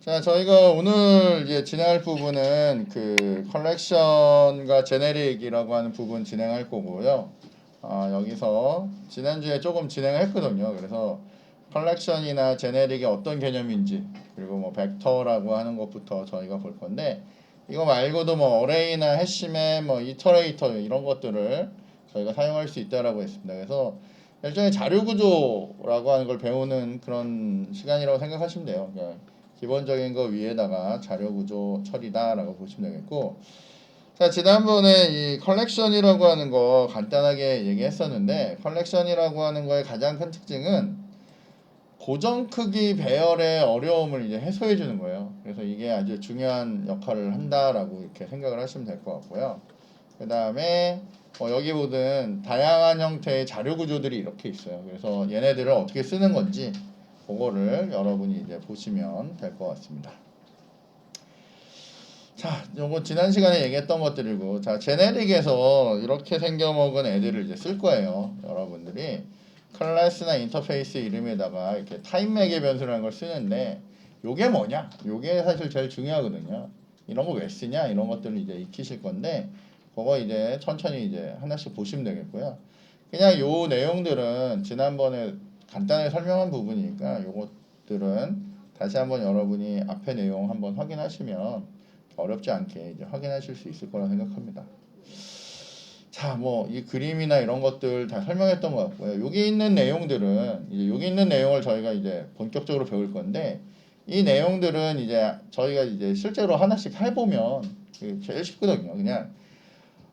자, 저희가 오늘 이제 진행할 부분은 그 컬렉션과 제네릭이라고 하는 부분 진행할 거고요. 여기서 지난주에 조금 진행했거든요. 그래서 컬렉션이나 제네릭이 어떤 개념인지, 그리고 뭐 벡터라고 하는 것부터 저희가 볼 건데, 이거 말고도 뭐 어레이나 해시맵, 뭐 이터레이터 이런 것들을 저희가 사용할 수 있다라고 했습니다. 그래서 일종의 자료 구조라고 하는 걸 배우는 그런 시간이라고 생각하시면 돼요. 그러니까 기본적인 거 위에다가 자료 구조 처리다라고 보시면 되겠고, 자, 지난번에 이 컬렉션이라고 하는 거 간단하게 얘기했었는데, 컬렉션이라고 하는 거의 가장 큰 특징은 고정 크기 배열의 어려움을 이제 해소해 주는 거예요. 그래서 이게 아주 중요한 역할을 한다라고 이렇게 생각을 하시면 될 것 같고요. 그 다음에 여기 보든 다양한 형태의 자료 구조들이 이렇게 있어요. 그래서 얘네들을 어떻게 쓰는 건지 그거를 여러분이 이제 보시면 될 것 같습니다. 자, 요거 지난 시간에 얘기했던 것들이고, 자, 제네릭에서 이렇게 생겨먹은 애들을 이제 쓸 거예요. 여러분들이 클래스나 인터페이스 이름에다가 이렇게 타임맥의 변수라는 걸 쓰는데, 요게 뭐냐? 요게 사실 제일 중요하거든요. 이런 거 왜 쓰냐? 이런 것들을 이제 익히실 건데, 그거 이제 천천히 이제 하나씩 보시면 되겠고요. 그냥 요 내용들은 지난번에 간단하게 설명한 부분이니까 요것들은 다시 한번 여러분이 앞에 내용 한번 확인하시면 어렵지 않게 이제 확인하실 수 있을 거라 생각합니다. 자, 뭐 이 그림이나 이런 것들 다 설명했던 것 같고요. 여기 있는 내용들은 이제 여기 있는 내용을 저희가 이제 본격적으로 배울 건데, 이 내용들은 이제 저희가 이제 실제로 하나씩 해보면 제일 쉽거든요. 그냥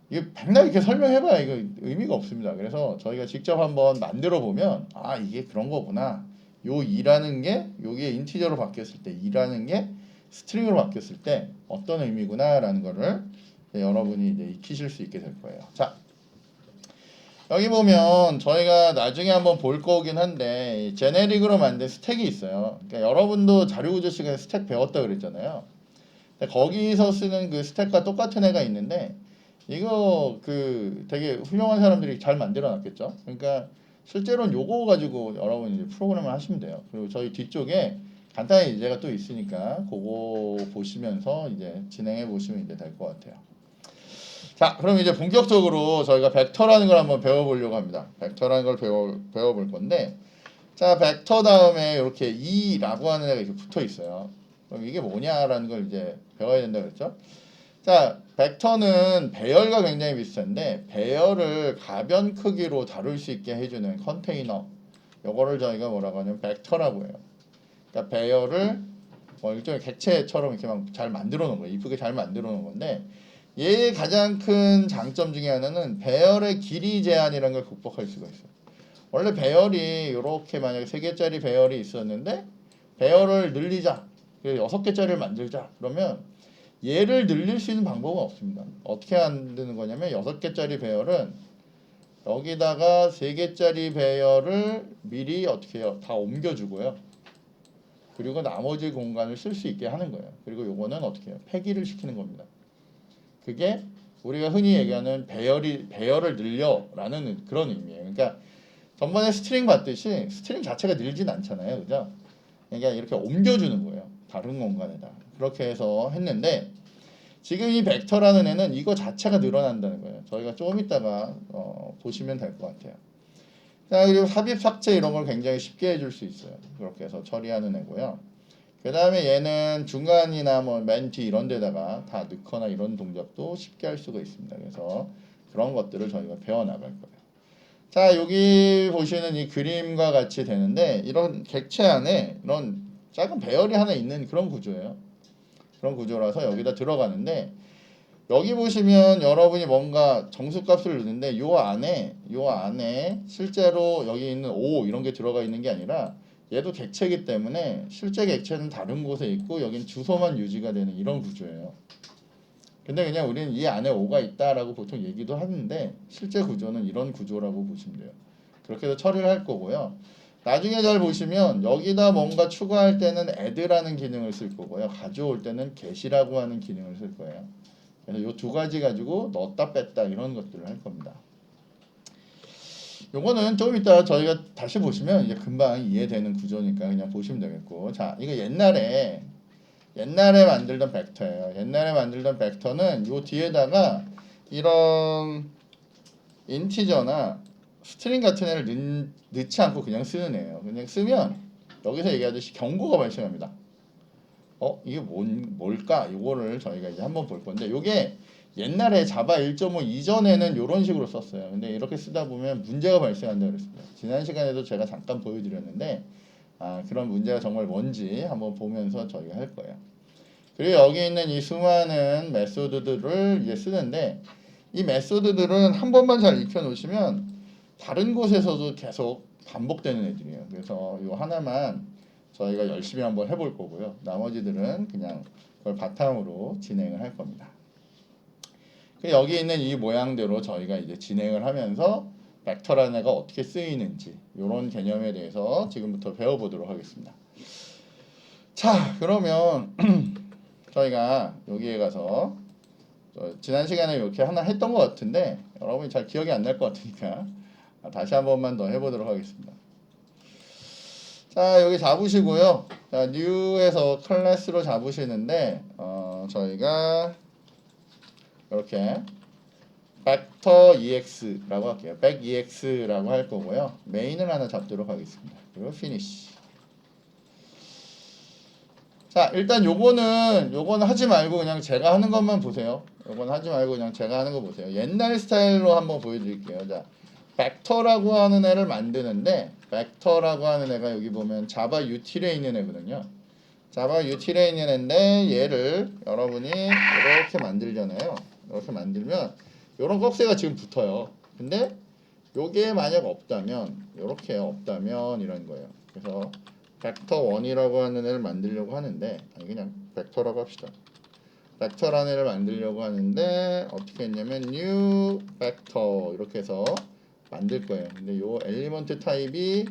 이게 백날 이렇게 설명해봐야 이거 의미가 없습니다. 그래서 저희가 직접 한번 만들어 보면 이게 그런 거구나. 요 2라는 게 여기에 인티저로 바뀌었을 때 2라는 게 스트링으로 바뀌었을 때 어떤 의미구나라는 거를 여러분이 이제 익히실 수 있게 될 거예요. 자, 여기 보면 저희가 나중에 한번 볼 거긴 한데 제네릭으로 만든 스택이 있어요. 그러니까 여러분도 자료구조 시간에 스택 배웠다 그랬잖아요. 근데 거기서 쓰는 그 스택과 똑같은 애가 있는데 이거 그 되게 훌륭한 사람들이 잘 만들어 놨겠죠. 그러니까 실제로는 요거 가지고 여러분이 이제 프로그램을 하시면 돼요. 그리고 저희 뒤쪽에 간단히 예제가 또 있으니까 그거 보시면서 이제 진행해 보시면 이제 될 것 같아요. 자, 그럼 이제 본격적으로 저희가 벡터라는 걸 한번 배워보려고 합니다. 벡터라는 걸 배워볼 건데, 자, 벡터 다음에 이렇게 E라고 하는 애가 이렇게 붙어 있어요. 그럼 이게 뭐냐라는 걸 이제 배워야 된다 그랬죠? 자, 벡터는 배열과 굉장히 비슷한데 배열을 가변 크기로 다룰 수 있게 해주는 컨테이너, 요거를 저희가 뭐라고 하냐면 벡터라고 해요. 그러니까 배열을 뭐 일종의 객체처럼 이렇게 막 잘 만들어 놓은 거예요. 이쁘게 잘 만들어 놓은 건데, 얘의 가장 큰 장점 중에 하나는 배열의 길이 제한이라는 걸 극복할 수가 있어요. 원래 배열이 이렇게 만약에 3개짜리 배열이 있었는데 배열을 늘리자, 6개짜리를 만들자 그러면 얘를 늘릴 수 있는 방법은 없습니다. 어떻게 만드는 거냐면 6개짜리 배열은 여기다가 3개짜리 배열을 미리 어떻게 해요? 다 옮겨주고요. 그리고 나머지 공간을 쓸 수 있게 하는 거예요. 그리고 요거는 어떻게 해요? 폐기를 시키는 겁니다. 그게 우리가 흔히 얘기하는 배열을 늘려라는 그런 의미예요. 그러니까 전번에 스트링 봤듯이 스트링 자체가 늘진 않잖아요. 그죠? 그러니까 이렇게 옮겨주는 거예요. 다른 공간에다. 그렇게 해서 했는데 지금 이 벡터라는 애는 이거 자체가 늘어난다는 거예요. 저희가 조금 있다가 보시면 될 것 같아요. 자, 그리고 삽입 삭제 이런 걸 굉장히 쉽게 해줄 수 있어요. 그렇게 해서 처리하는 애고요. 그 다음에 얘는 중간이나 뭐 맨 뒤 이런 데다가 다 넣거나 이런 동작도 쉽게 할 수가 있습니다. 그래서 그런 것들을 저희가 배워나갈 거예요. 자, 여기 보시는 이 그림과 같이 되는데 이런 객체 안에 이런 작은 배열이 하나 있는 그런 구조예요. 그런 구조라서 여기다 들어가는데, 여기 보시면 여러분이 뭔가 정수값을 넣는데 요 안에 실제로 여기 있는 O 이런 게 들어가 있는 게 아니라 얘도 객체이기 때문에 실제 객체는 다른 곳에 있고 여긴 주소만 유지가 되는 이런 구조예요. 근데 그냥 우리는 이 안에 O가 있다라고 보통 얘기도 하는데 실제 구조는 이런 구조라고 보시면 돼요. 그렇게 해서 처리를 할 거고요. 나중에 잘 보시면 여기다 뭔가 추가할 때는 add라는 기능을 쓸 거고요. 가져올 때는 get이라고 하는 기능을 쓸 거예요. 그래서 이 두 가지 가지고 넣었다 뺐다 이런 것들을 할 겁니다. 요거는 좀 이따 저희가 다시 보시면 이제 금방 이해되는 구조니까 그냥 보시면 되겠고, 자, 이거 옛날에 옛날에 만들던 벡터예요. 옛날에 만들던 벡터는 요 뒤에다가 이런 인티저나 스트링 같은 애를 넣지 않고 그냥 쓰는 애예요. 그냥 쓰면 여기서 얘기하듯이 경고가 발생합니다. 이게 뭘까? 이거를 저희가 이제 한번 볼 건데, 요게 옛날에 자바 1.5 이전에는 이런 식으로 썼어요. 근데 이렇게 쓰다 보면 문제가 발생한다고 그랬습니다. 지난 시간에도 제가 잠깐 보여드렸는데, 그런 문제가 정말 뭔지 한번 보면서 저희가 할 거예요. 그리고 여기 있는 이 수많은 메소드들을 이제 쓰는데, 이 메소드들은 한 번만 잘 익혀놓으시면 다른 곳에서도 계속 반복되는 애들이에요. 그래서 이 하나만 저희가 열심히 한번 해볼 거고요. 나머지들은 그냥 그걸 바탕으로 진행을 할 겁니다. 여기 있는 이 모양대로 저희가 이제 진행을 하면서 벡터라는 애가 어떻게 쓰이는지 이런 개념에 대해서 지금부터 배워보도록 하겠습니다. 자, 그러면 저희가 여기에 가서 지난 시간에 이렇게 하나 했던 것 같은데 여러분이 잘 기억이 안 날 것 같으니까 다시 한 번만 더 해보도록 하겠습니다. 자, 여기 잡으시고요. 자, new에서 클래스로 잡으시는데 저희가 이렇게 vector ex라고 할게요. backex라고 할 거고요. 메인을 하나 잡도록 하겠습니다. 그리고 finish. 자, 일단 요거는 하지 말고 그냥 제가 하는 것만 보세요. 요건 하지 말고 그냥 제가 하는 거 보세요. 옛날 스타일로 한번 보여드릴게요. 자, 벡터라고 하는 애를 만드는데, 벡터라고 하는 애가 여기 보면 자바 util에 있는 애거든요. 자바 util에 있는 애인데 얘를 여러분이 이렇게 만들잖아요. 이렇게 만들면 요런 꺽쇠가 지금 붙어요. 근데 요게 만약 없다면, 요렇게 없다면 이런 거예요. 그래서 벡터 1이라고 하는 애를 만들려고 하는데, 아니 그냥 벡터라고 합시다. 벡터라는 애를 만들려고 하는데 어떻게 했냐면 new vector 이렇게 해서 만들 거예요. 근데 요 엘리먼트 타입이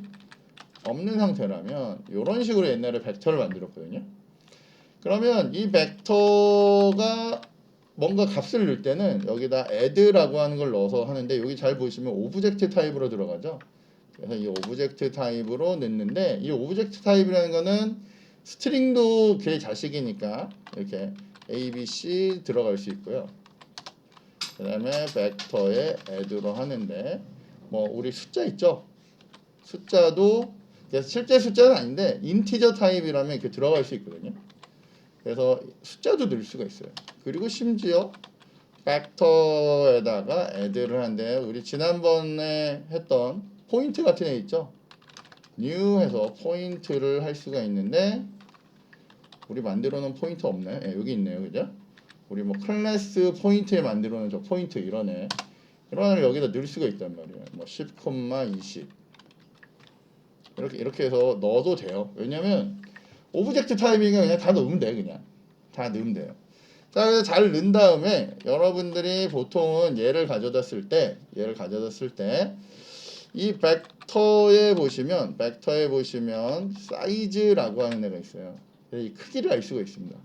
없는 상태라면 이런 식으로 옛날에 벡터를 만들었거든요. 그러면 이 벡터가 뭔가 값을 넣을 때는 여기다 add라고 하는 걸 넣어서 하는데 여기 잘 보시면 오브젝트 타입으로 들어가죠. 그래서 이 오브젝트 타입으로 넣는데 이 오브젝트 타입이라는 거는 스트링도 걔 자식이니까 이렇게 a, b, c 들어갈 수 있고요. 그 다음에 벡터에 add로 하는데 뭐 우리 숫자 있죠? 숫자도 실제 숫자는 아닌데 인티저 타입이라면 이렇게 들어갈 수 있거든요. 그래서 숫자도 넣을 수가 있어요. 그리고 심지어 벡터에다가 add를 하는데 우리 지난번에 했던 포인트 같은 애 있죠? new 해서 포인트를 할 수가 있는데 우리 만들어 놓은 포인트 없나요? 여기 있네요. 그죠? 우리 뭐 클래스 포인트에 만들어 놓은 저 포인트 이런 애를 여기다 넣을 수가 있단 말이에요. 뭐 10, 20 이렇게 해서 넣어도 돼요. 왜냐면 오브젝트 타입이니까 그냥 다 넣으면 돼. 그냥 다 넣으면 돼요. 자, 그래서 잘 넣은 다음에 여러분들이 보통은 얘를 가져다 쓸 때 이 벡터에 보시면 사이즈라고 하는 애가 있어요. 이 크기를 알 수가 있습니다.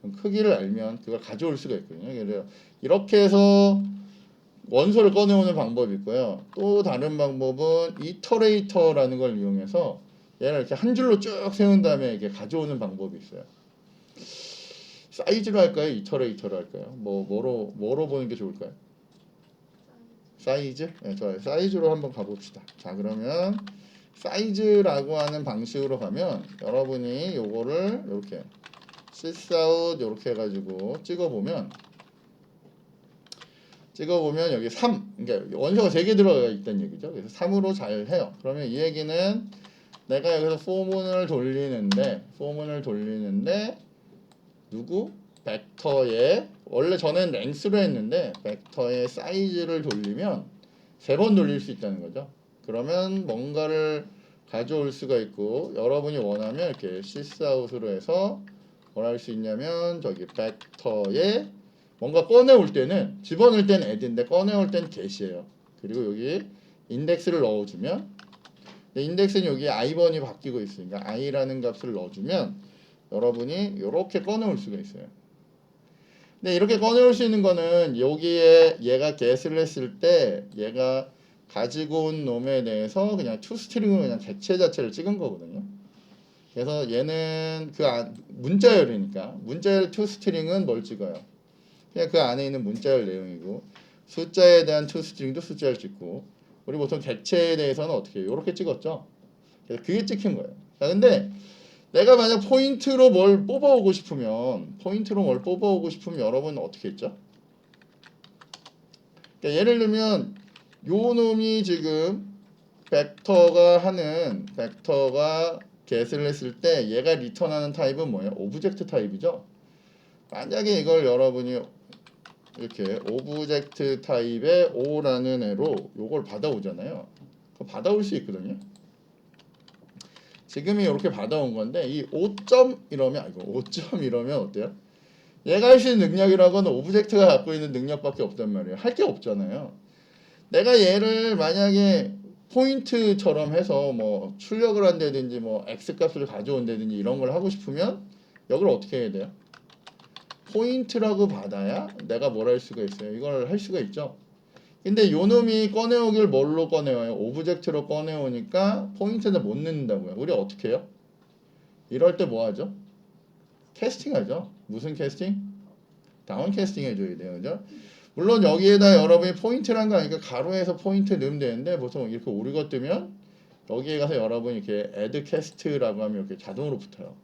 그럼 크기를 알면 그걸 가져올 수가 있거든요. 그래서 이렇게 해서 원소를 꺼내오는 방법이 있고요. 또 다른 방법은 이터레이터라는 걸 이용해서 얘를 이렇게 한 줄로 쭉 세운 다음에 이렇게 가져오는 방법이 있어요. 사이즈로 할까요? 이터레이터로 할까요? 뭐로 보는 게 좋을까요? 사이즈? 네, 좋아요. 사이즈로 한번 가봅시다. 자, 그러면 사이즈라고 하는 방식으로 가면 여러분이 요거를 이렇게 sysout 이렇게 해가지고 찍어보면 여기 3, 그러니까 원소가 3개 들어가 있다는 얘기죠. 그래서 3으로 잘 해요. 그러면 이 얘기는 내가 여기서 포문을 돌리는데 누구? 벡터에 원래 전엔 랭스로 했는데 벡터의 사이즈를 돌리면 3번 돌릴 수 있다는 거죠. 그러면 뭔가를 가져올 수가 있고 여러분이 원하면 이렇게 sysout으로 해서 뭘 할 수 있냐면 저기 벡터에 뭔가 꺼내올 때는 집어넣을 때는 add인데 꺼내올 때는 get이에요. 그리고 여기 인덱스를 넣어주면 인덱스는 여기 i번이 바뀌고 있으니까 i라는 값을 넣어주면 여러분이 이렇게 꺼내올 수가 있어요. 근데 이렇게 꺼내올 수 있는 거는 여기에 얘가 get을 했을 때 얘가 가지고 온 놈에 대해서 그냥 toString으로 그냥 객체 자체를 찍은 거거든요. 그래서 얘는 문자열이니까 문자열 toString은 뭘 찍어요? 그냥 그 안에 있는 문자열 내용이고 숫자에 대한 toString도 숫자를 찍고 우리 보통 객체에 대해서는 어떻게 해요? 이렇게 찍었죠. 그래서 그게 찍힌 거예요. 자, 근데 내가 만약 포인트로 뭘 뽑아오고 싶으면 여러분 어떻게 했죠? 그러니까 예를 들면 요 놈이 지금 벡터가 get을 했을 때 얘가 리턴하는 타입은 뭐예요? 오브젝트 타입이죠. 만약에 이걸 여러분이 이렇게 오브젝트 타입의 O라는 애로 요걸 받아오잖아요. 그거 받아올 수 있거든요. 지금이 이렇게 받아온 건데 이 5점 이러면 어때요? 얘가 할 수 있는 능력이라고는 오브젝트가 갖고 있는 능력밖에 없단 말이에요. 할 게 없잖아요. 내가 얘를 만약에 포인트처럼 해서 뭐 출력을 한다든지 뭐 x값을 가져온다든지 이런 걸 하고 싶으면 여기를 어떻게 해야 돼요? 포인트라고 받아야 내가 뭘 할 수가 있어요. 이걸 할 수가 있죠. 근데 요 놈이 꺼내오길 뭘로 꺼내와요? 오브젝트로 꺼내오니까 포인트는 못 넣는다고요. 우리 어떻게 해요? 이럴 때 뭐 하죠? 캐스팅 하죠. 무슨 캐스팅? 다운 캐스팅 해줘야 돼요. 그죠? 물론 여기에다 여러분이 포인트란 거 아니까 가로에서 포인트 넣으면 되는데 보통 이렇게 오류가 뜨면 여기에 가서 여러분이 이렇게 add cast라고 하면 이렇게 자동으로 붙어요.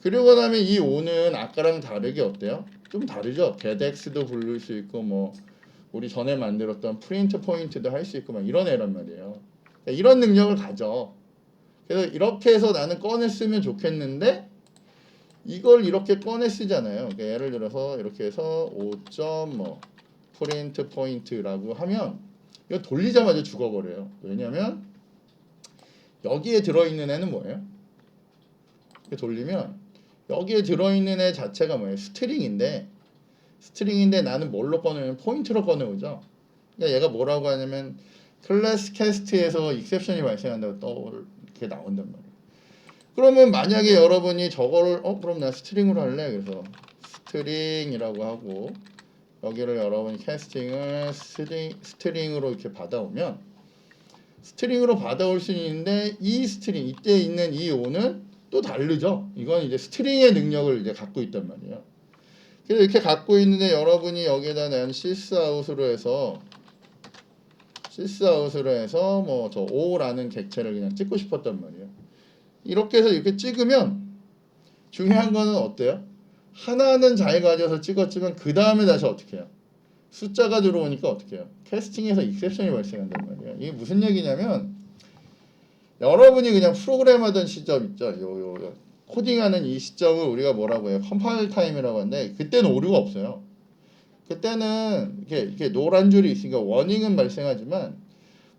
그리고 그다음에 이 5는 아까랑 다르게 어때요? 좀 다르죠? getX도 부를 수 있고 뭐 우리 전에 만들었던 print 포인트도 할 수 있고 막 이런 애란 말이에요. 이런 능력을 가져. 그래서 이렇게 해서 나는 꺼내 쓰면 좋겠는데 이걸 이렇게 꺼내 쓰잖아요. 그러니까 예를 들어서 이렇게 해서 5점 뭐 print 포인트라고 하면 이거 돌리자마자 죽어버려요. 왜냐면 여기에 들어있는 애는 뭐예요? 이렇게 돌리면 여기에 들어있는 애 자체가 뭐예요? 스트링인데 나는 뭘로 꺼내면 포인트로 꺼내오죠. 그러니까 얘가 뭐라고 하냐면 클래스 캐스트에서 익셉션이 발생한다고 또 이렇게 나온단 말이에요. 그러면 만약에 여러분이 저거를 그럼 나 스트링으로 할래. 그래서 스트링이라고 하고 여기를 여러분이 캐스팅을 스트링으로 이렇게 받아오면 스트링으로 받아올 수 있는데 이 스트링 이때 있는 이 5는 또 다르죠. 이건 이제 스트링의 능력을 이제 갖고 있단 말이에요. 그래서 이렇게 갖고 있는데 여러분이 여기에다 난 시스아웃으로 해서 뭐 저 5라는 객체를 그냥 찍고 싶었단 말이에요. 이렇게 해서 이렇게 찍으면 중요한 거는 어때요? 하나는 잘 가져서 찍었지만 그 다음에 다시 어떻게 해요? 숫자가 들어오니까 어떻게 해요? 캐스팅에서 익셉션이 발생한단 말이에요. 이게 무슨 얘기냐면 여러분이 그냥 프로그램 하던 시점 있죠. 요 코딩하는 이 시점을 우리가 뭐라고 해요? 컴파일 타임이라고 하는데 그때는 오류가 없어요. 그때는 이렇게 노란 줄이 있으니까 워닝은 발생하지만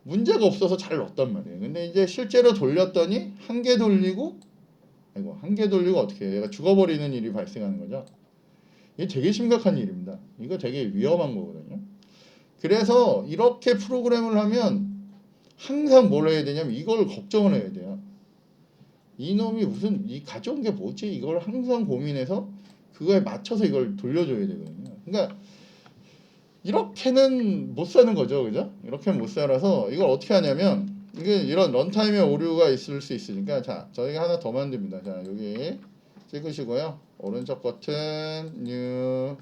문제가 없어서 잘 넣었단 말이에요. 근데 이제 실제로 돌렸더니 한 개 돌리고 어떻게 해요? 얘가 죽어버리는 일이 발생하는 거죠. 이게 되게 심각한 일입니다. 이거 되게 위험한 거거든요. 그래서 이렇게 프로그램을 하면 항상 뭘 해야 되냐면 이걸 걱정을 해야 돼요. 이놈이 이 가져온 게 뭐지? 이걸 항상 고민해서 그거에 맞춰서 이걸 돌려줘야 되거든요. 그러니까 이렇게는 못 사는 거죠, 그죠? 이렇게는 못 살아서 이걸 어떻게 하냐면 이게 이런 런타임에 오류가 있을 수 있으니까 자 저희가 하나 더 만듭니다. 자 여기 찍으시고요. 오른쪽 버튼 New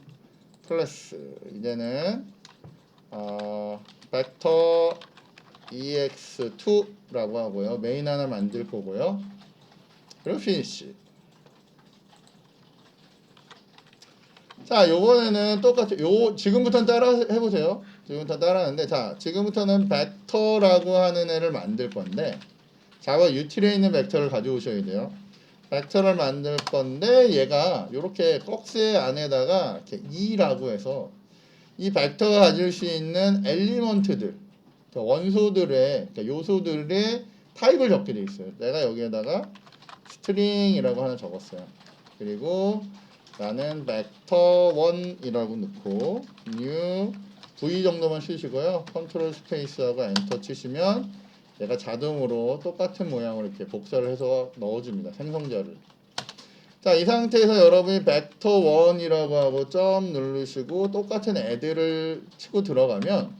클래스 이제는 벡터 ex2라고 하고요. 메인 하나 만들 거고요. 그리고 finish. 자, 요번에는 똑같아요. 지금부터는 따라 해보세요. 지금부터 따라하는데, 자, 지금부터는 벡터라고 하는 애를 만들 건데, 자바 유틸에 있는 벡터를 가져오셔야 돼요. 벡터를 만들 건데, 얘가 이렇게 꺽쇠 안에다가 이렇게 2라고 해서 이 벡터가 가질 수 있는 엘리먼트들, 원소들의, 요소들의 타입을 적게 돼 있어요. 내가 여기에다가 스트링이라고 하나 적었어요. 그리고 나는 벡터 1이라고 넣고 new v 정도만 쓰시고요. 컨트롤 스페이스하고 엔터 치시면 얘가 자동으로 똑같은 모양으로 이렇게 복사를 해서 넣어줍니다. 생성자를. 자, 이 상태에서 여러분이 벡터 1이라고 하고 점 누르시고 똑같은 add를 치고 들어가면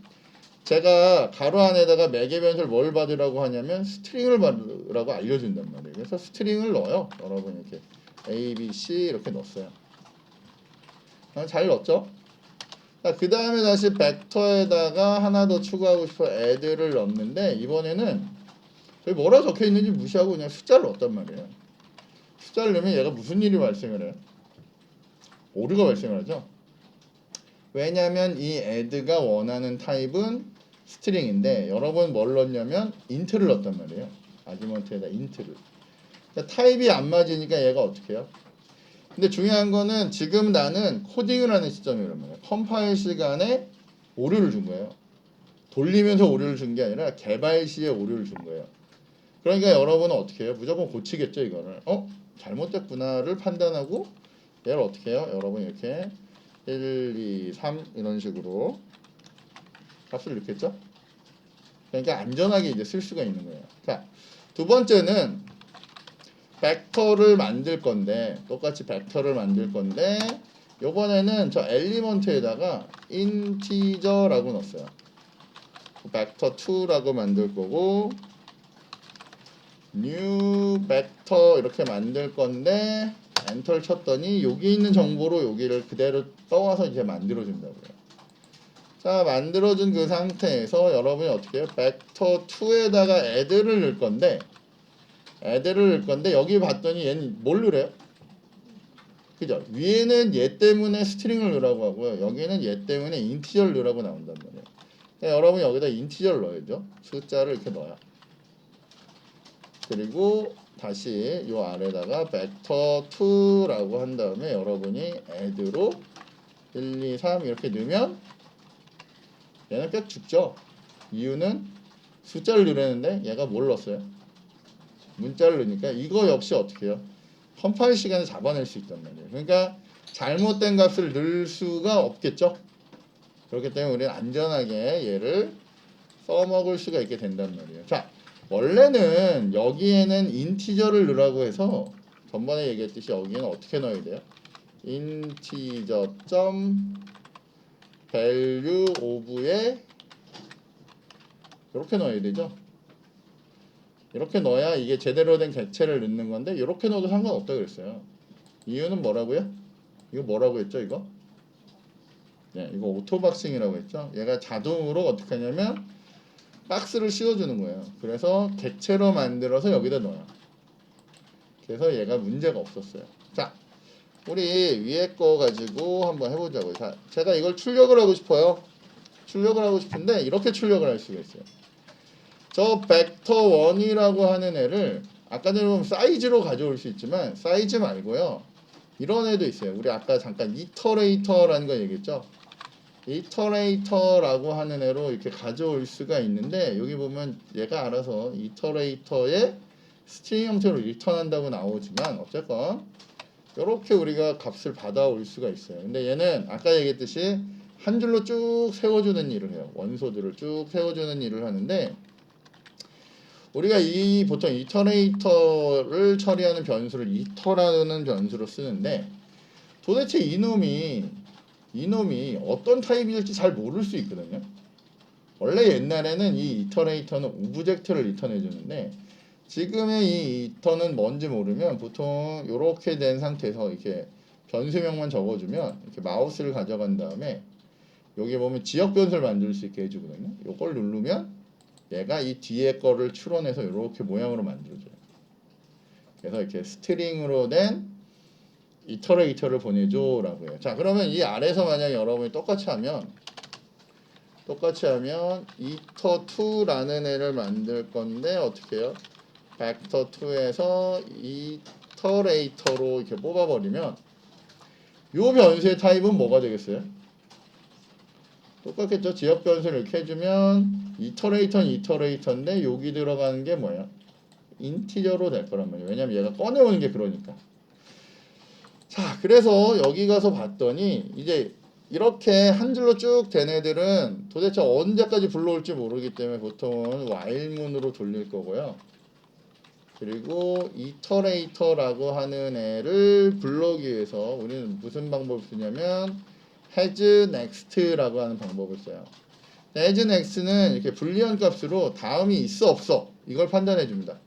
제가 가로 안에다가 매개 변수를 뭘 받으라고 하냐면 스트링을 받으라고 알려준단 말이에요. 그래서 스트링을 넣어요. 여러분 이렇게 A, B, C 이렇게 넣었어요. 잘 넣었죠? 그 다음에 다시 벡터에다가 하나 더 추가하고 싶어 add를 넣었는데 이번에는 여기 뭐라 적혀 있는지 무시하고 그냥 숫자를 넣었단 말이에요. 숫자를 넣으면 얘가 무슨 일이 발생을 해요? 오류가 발생을 하죠. 왜냐하면 이 add가 원하는 타입은 스트링인데 여러분 뭘 넣었냐면 int를 넣었단 말이에요. 아규먼트에다 int를. 그러니까 타입이 안 맞으니까 얘가 어떻게 해요? 근데 중요한 거는 지금 나는 코딩을 하는 시점이란 말이에요. 컴파일 시간에 오류를 준 거예요. 돌리면서 오류를 준 게 아니라 개발 시에 오류를 준 거예요. 그러니까 여러분은 어떻게 해요? 무조건 고치겠죠 이거를. 잘못됐구나를 판단하고 얘를 어떻게 해요? 여러분 이렇게 1, 2, 3 이런 식으로 값을 넣겠죠? 그러니까 안전하게 이제 쓸 수가 있는 거예요. 자, 두 번째는 벡터를 만들 건데 똑같이 벡터를 만들 건데 요번에는 저 엘리먼트에다가 인티저라고 넣었어요. 벡터 2라고 만들 거고 new 벡터 이렇게 만들 건데 엔터를 쳤더니 여기 있는 정보로 여기를 그대로 떠와서 이제 만들어 준다고요. 자, 만들어준 그 상태에서 여러분이 어떻게 해요? 벡터 2에다가 add를 넣을 건데 여기 봤더니 얘는 뭘 넣으래요? 그죠? 위에는 얘 때문에 스트링을 넣으라고 하고요. 여기는 얘 때문에 인티저를 넣으라고 나온단 말이에요. 그러니까 여러분이 여기다 인티저를 넣어야죠. 숫자를 이렇게 넣어요. 그리고 다시 요 아래다가 벡터 2라고 한 다음에 여러분이 add로 1, 2, 3 이렇게 넣으면 얘는 꽤 죽죠. 이유는 숫자를 넣으려는데 얘가 뭘 넣었어요? 문자를 넣으니까 이거 역시 어떻게 해요? 컴파일 시간에 잡아낼 수 있단 말이에요. 그러니까 잘못된 값을 넣을 수가 없겠죠. 그렇기 때문에 우리는 안전하게 얘를 써먹을 수가 있게 된단 말이에요. 자, 원래는 여기에는 인티저를 넣으라고 해서 전번에 얘기했듯이 여기는 어떻게 넣어야 돼요? 인티저 점 value of에 이렇게 넣어야 되죠. 이렇게 넣어야 이게 제대로 된 객체를 넣는 건데 이렇게 넣어도 상관없다 그랬어요. 이유는 뭐라고요? 이거 뭐라고 했죠 이거? 네, 이거 오토박싱이라고 했죠. 얘가 자동으로 어떻게 하냐면 박스를 씌워주는 거예요. 그래서 객체로 만들어서 여기다 넣어요. 그래서 얘가 문제가 없었어요. 자, 우리 위에 거 가지고 한번 해보자고요. 자, 제가 이걸 출력을 하고 싶어요. 출력을 하고 싶은데 이렇게 출력을 할 수가 있어요. 저 벡터 1이라고 하는 애를 아까 전에 보면 사이즈로 가져올 수 있지만 사이즈 말고요. 이런 애도 있어요. 우리 아까 잠깐 이터레이터라는 거 얘기했죠. 이터레이터라고 하는 애로 이렇게 가져올 수가 있는데 여기 보면 얘가 알아서 이터레이터의 스트링 형태로 리턴한다고 나오지만 어쨌건 이렇게 우리가 값을 받아올 수가 있어요. 근데 얘는 아까 얘기했듯이 한 줄로 쭉 세워주는 일을 해요. 원소들을 쭉 세워주는 일을 하는데 우리가 이 보통 이터레이터를 처리하는 변수를 이터라는 변수로 쓰는데 도대체 이놈이 어떤 타입일지 잘 모를 수 있거든요. 원래 옛날에는 이 이터레이터는 오브젝트를 리턴해 주는데 지금의 이 이터는 뭔지 모르면 보통 이렇게 된 상태에서 이렇게 변수명만 적어주면 이렇게 마우스를 가져간 다음에 여기 보면 지역 변수를 만들 수 있게 해주거든요. 이걸 누르면 얘가 이 뒤에 거를 추론해서 이렇게 모양으로 만들어줘요. 그래서 이렇게 스트링으로 된 이터레이터를 보내줘라고 해요. 자, 그러면 이 아래에서 만약에 여러분이 똑같이 하면 이터2라는 애를 만들 건데 어떻게 해요? 벡터 2에서 이터레이터로 이렇게 뽑아버리면 이 변수의 타입은 뭐가 되겠어요? 똑같겠죠. 지역 변수를 이렇게 해주면 이터레이터는 이터레이터인데 여기 들어가는 게 뭐야? 인티저로 될 거란 말이에요. 왜냐면 얘가 꺼내오는 게 그러니까. 자, 그래서 여기 가서 봤더니 이제 이렇게 한 줄로 쭉 된 애들은 도대체 언제까지 불러올지 모르기 때문에 보통은 while문으로 돌릴 거고요. 그리고 이터레이터라고 하는 애를 불러오기 위해서 우리는 무슨 방법을 쓰냐면 has next라고 하는 방법을 써요. as next는 이렇게 불리한 값으로 다음이 있어 없어 이걸 판단해 줍니다.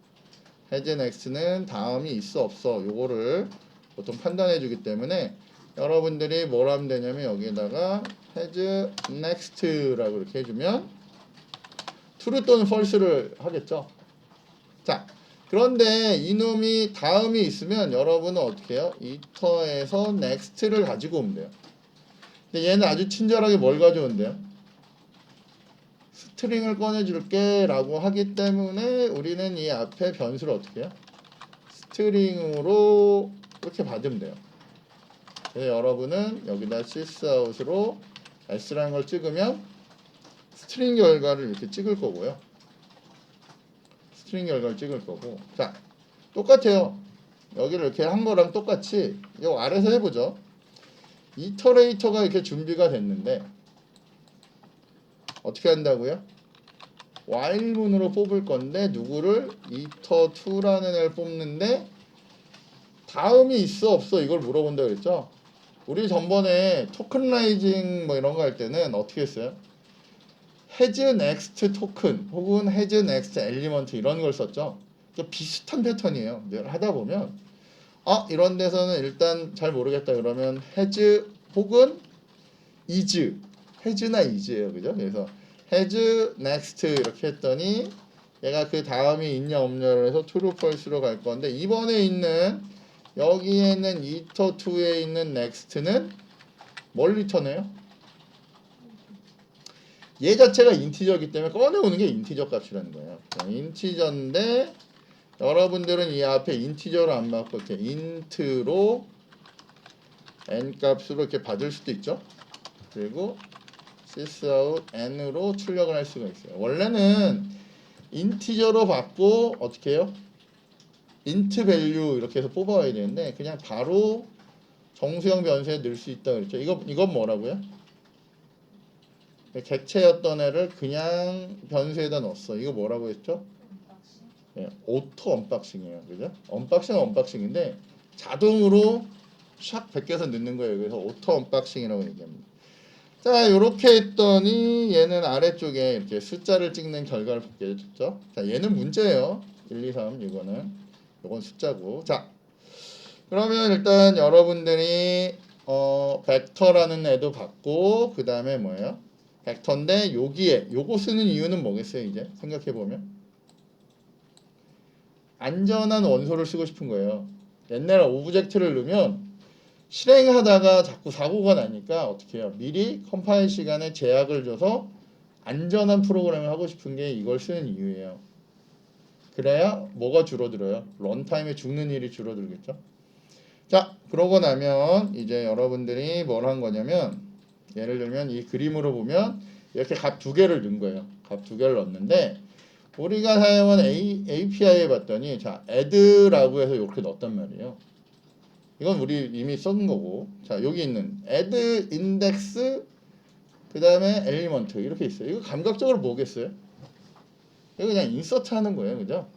as next는 다음이 있어 없어 요거를 보통 판단해 주기 때문에 여러분들이 뭘 하면 되냐면 여기에다가 has next라고 이렇게 해주면 true 또는 false를 하겠죠. 자, 그런데 이놈이 다음이 있으면 여러분은 어떻게 해요? 이터에서 next를 가지고 오면 돼요. 근데 얘는 아주 친절하게 뭘 가져온대요? 스트링을 꺼내줄게 라고 하기 때문에 우리는 이 앞에 변수를 어떻게 해요? 스트링으로 이렇게 받으면 돼요. 그래서 여러분은 여기다 sysout으로 s라는 걸 찍으면 스트링 결과를 이렇게 찍을 거고요. 스트링 결과를 찍을 거고. 자, 똑같아요. 여기를 이렇게 한 거랑 똑같이 요 아래서 해보죠. 이터레이터가 이렇게 준비가 됐는데 어떻게 한다고요? while문으로 뽑을 건데 누구를? iter2라는 애를 뽑는데 다음이 있어 없어 이걸 물어본다 그랬죠? 우리 전번에 토큰라이징 뭐 이런 거 할 때는 어떻게 했어요? has next token 혹은 has next element 이런 걸 썼죠. 비슷한 패턴이에요. 하다 보면 이런 데서는 일단 잘 모르겠다 그러면 has 혹은 is has나 is예요. 그죠? 그래서 has next 이렇게 했더니 얘가 그 다음이 있냐 없냐를 해서 true false로 갈 건데 이번에 있는 여기에 있는 iter2에 있는 next는 뭘 리턴해요? 얘 자체가 인티저이기 때문에 꺼내오는 게 인티저 값이라는 거예요. 인티저인데 여러분들은 이 앞에 인티저로 안 받고 이렇게 int로 n 값으로 이렇게 받을 수도 있죠. 그리고 sysout n으로 출력을 할 수가 있어요. 원래는 인티저로 받고 어떻게 해요? int value 이렇게 해서 뽑아와야 되는데 그냥 바로 정수형 변수에 넣을 수 있다 그랬죠. 이건 뭐라고요? 객체였던 애를 그냥 변수에다 넣었어. 이거 뭐라고 했죠? 오토 언박싱이에요. 그죠? 언박싱은 언박싱인데 자동으로 샥 벗겨서 넣는 거예요. 그래서 오토 언박싱이라고 얘기합니다. 자, 이렇게 했더니 얘는 아래쪽에 이렇게 숫자를 찍는 결과를 받게 됐죠. 자, 얘는 문제예요. 1, 2, 3 이건 숫자고. 자, 그러면 일단 여러분들이 벡터라는 애도 받고 그 다음에 뭐예요? 벡터인데 여기에 요거 쓰는 이유는 뭐겠어요? 이제 생각해 보면 안전한 원소를 쓰고 싶은 거예요. 옛날에 오브젝트를 넣으면 실행하다가 자꾸 사고가 나니까 어떻게 해요? 미리 컴파일 시간에 제약을 줘서 안전한 프로그램을 하고 싶은 게 이걸 쓰는 이유예요. 그래야 뭐가 줄어들어요? 런타임에 죽는 일이 줄어들겠죠? 자, 그러고 나면 이제 여러분들이 뭘 한 거냐면 예를 들면 이 그림으로 보면 이렇게 값 두 개를 넣은 거예요. 값 두 개를 넣었는데 우리가 사용한 API에 봤더니 자, add라고 해서 이렇게 넣었단 말이에요. 이건 우리 이미 쓴 거고. 자, 여기 있는 add index 그 다음에 element 이렇게 있어요. 이거 감각적으로 뭐겠어요? 이거 그냥 insert 하는 거예요. 그죠?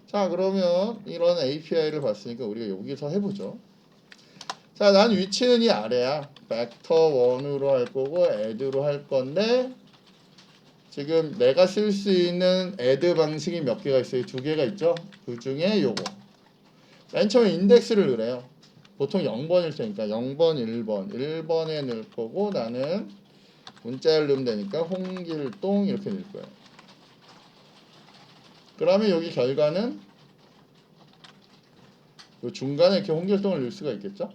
자, 그러면 이런 API를 봤으니까 우리가 여기서 해보죠. 자, 난 위치는 이 아래야. 벡터 1으로 할 거고 add로 할 건데 지금 내가 쓸 수 있는 add 방식이 몇 개가 있어요? 두 개가 있죠? 그 중에 요거. 맨 처음에 인덱스를 넣으래요. 보통 0번일 테니까 0번, 1번. 1번에 넣을 거고 나는 문자를 넣으면 되니까 홍길동 이렇게 넣을 거예요. 그러면 여기 결과는 요 중간에 이렇게 홍길동을 넣을 수가 있겠죠?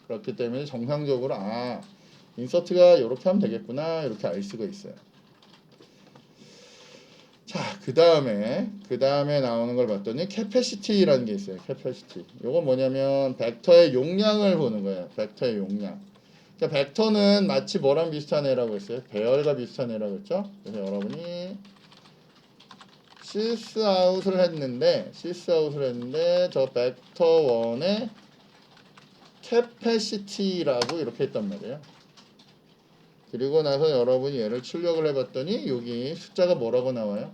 그렇기 때문에 정상적으로 인서트가 이렇게 하면 되겠구나 이렇게 알 수가 있어요. 자, 그 다음에 나오는 걸 봤더니 캐패시티라는 게 있어요. 캐패시티. 요건 뭐냐면 벡터의 용량을 보는 거예요. 벡터의 용량. 그러니까 벡터는 마치 뭐랑 비슷한 애라고 했어요? 배열과 비슷한 애라고 했죠? 그래서 여러분이 sysout을 했는데 저 벡터 1의 캐패시티라고 이렇게 했단 말이에요. 그리고 나서 여러분이 얘를 출력을 해봤더니 여기 숫자가 뭐라고 나와요?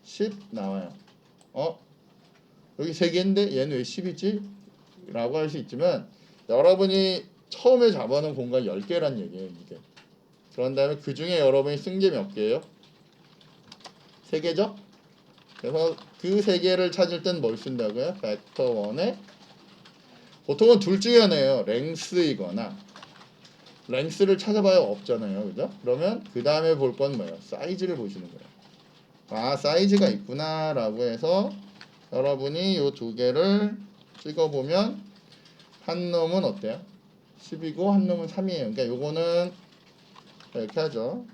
10 나와요. 여기 3개인데 얘는 왜 10이지? 라고 할 수 있지만 여러분이 처음에 잡아놓은 공간 10개란 얘기예요. 이게 그런 다음에 그 중에 여러분이 쓴 게 몇 개예요? 3개죠? 그래서 그 3개를 찾을 땐 뭘 쓴다고요? 벡터 1에 보통은 둘 중에 하나예요. 랭스이거나 랭스를 찾아봐야 없잖아요. 그죠? 그러면 그 다음에 볼 건 뭐예요? 사이즈를 보시는 거예요. 아, 사이즈가 있구나 라고 해서 여러분이 요 두 개를 찍어보면 한 놈은 어때요? 10이고 한 놈은 3이에요. 그러니까 요거는 이렇게 하죠.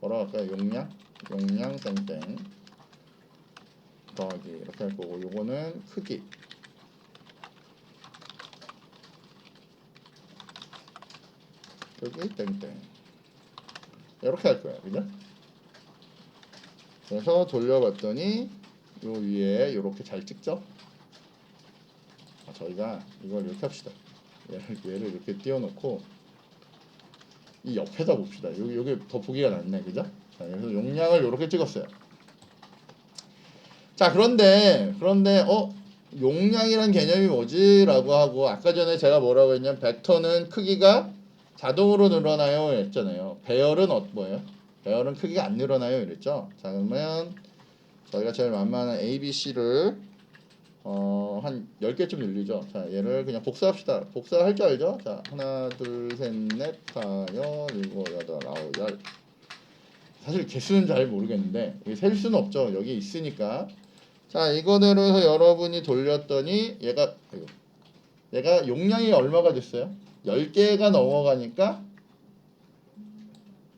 뭐라 할까요? 용량 땡땡 더하기 이렇게 할 거고, 요거는 크기 땡땡 이렇게 할 거야. 그죠? 그래서 돌려봤더니 요 위에 이렇게 잘 찍죠? 저희가 이걸 이렇게 합시다. 얘를 이렇게 띄워놓고 이 옆에다 봅시다. 여기 더 보기가 낫네, 그죠? 자, 그래서 용량을 이렇게 찍었어요. 자, 그런데 용량이란 개념이 뭐지라고 하고, 아까 전에 제가 뭐라고 했냐면 벡터는 크기가 자동으로 늘어나요 했잖아요. 배열은 뭐예요? 배열은 크기가 안 늘어나요 이랬죠. 자, 그러면 저희가 제일 만만한 A, B, C를 한 10개쯤 늘리죠. 자, 얘를 그냥 복사합시다. 복사할 줄 알죠? 자, 하나, 둘, 셋, 넷, 다, 여, 일곱, 여덟, 아홉, 열. 사실 개수는 잘 모르겠는데 이게 셀 수는 없죠. 여기 있으니까. 자, 이거대로 해서 여러분이 돌렸더니 얘가 용량이 얼마가 됐어요? 10개가 넘어가니까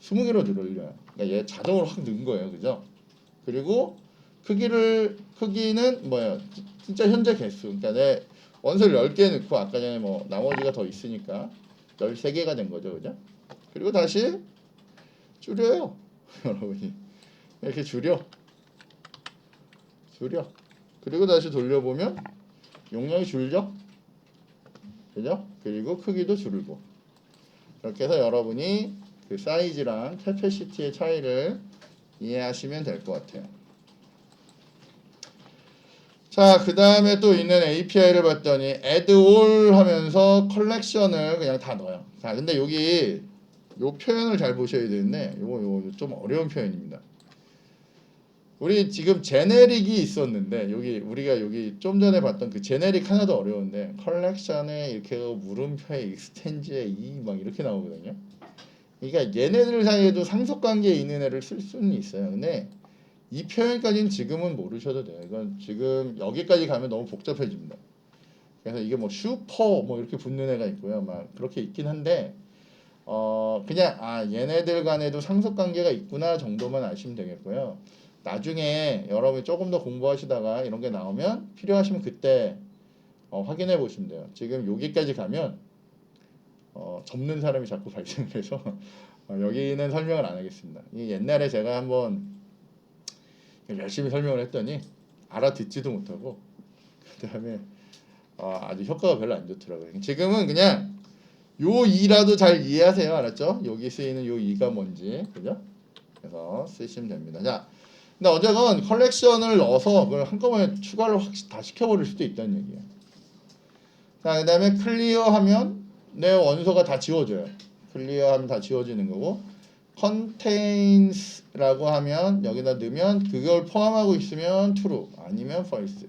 20개로 늘어요. 그러니까 얘 자동으로 확 는 거예요. 그죠? 그리고 크기는 뭐예요? 진짜 현재 개수. 그러니까 내 원소를 10개 넣고 아까 전에 뭐 나머지가 더 있으니까 13개가 된 거죠. 그죠? 그리고 다시 줄여요. 여러분이 이렇게 줄여. 그리고 다시 돌려보면 용량이 줄죠? 그죠? 그리고 크기도 줄고. 이렇게 해서 여러분이 그 사이즈랑 캐패시티의 차이를 이해하시면 될 것 같아요. 자, 그 다음에 또 있는 API를 봤더니 add all 하면서 컬렉션을 그냥 다 넣어요. 자, 근데 여기 요 표현을 잘 보셔야 되는데 요거 좀 어려운 표현입니다. 우리 지금 제네릭이 있었는데 우리가 여기 좀 전에 봤던 그 제네릭 하나도 어려운데 컬렉션에 이렇게 물음표에 익스텐즈에 이 막 이렇게 나오거든요. 그러니까 얘네들 사이에도 상속관계에 있는 애를 쓸 수는 있어요. 근데 이 표현까지는 지금은 모르셔도 돼요. 이건 지금 여기까지 가면 너무 복잡해집니다. 그래서 이게 뭐 슈퍼 뭐 이렇게 붙는 애가 있고요. 막 그렇게 있긴 한데 그냥 얘네들 간에도 상속관계가 있구나 정도만 아시면 되겠고요. 나중에 여러분이 조금 더 공부하시다가 이런 게 나오면 필요하시면 그때 확인해 보시면 돼요. 지금 여기까지 가면 접는 사람이 자꾸 발생해서 여기는 설명을 안 하겠습니다. 옛날에 제가 한번 열심히 설명을 했더니 알아듣지도 못하고 그 다음에 아주 효과가 별로 안 좋더라고요. 지금은 그냥 요 2라도 잘 이해하세요. 알았죠? 여기 쓰이는 요 2가 뭔지. 그죠? 그래서 쓰시면 됩니다. 자, 근데 어쨌건 컬렉션을 넣어서 그걸 한꺼번에 추가를 확 다 시켜버릴 수도 있다는 얘기예요. 자, 그 다음에 클리어하면 내 원소가 다 지워져요. 클리어하면 다 지워지는 거고, contains라고 하면 여기다 넣으면 그걸 포함하고 있으면 true 아니면 false.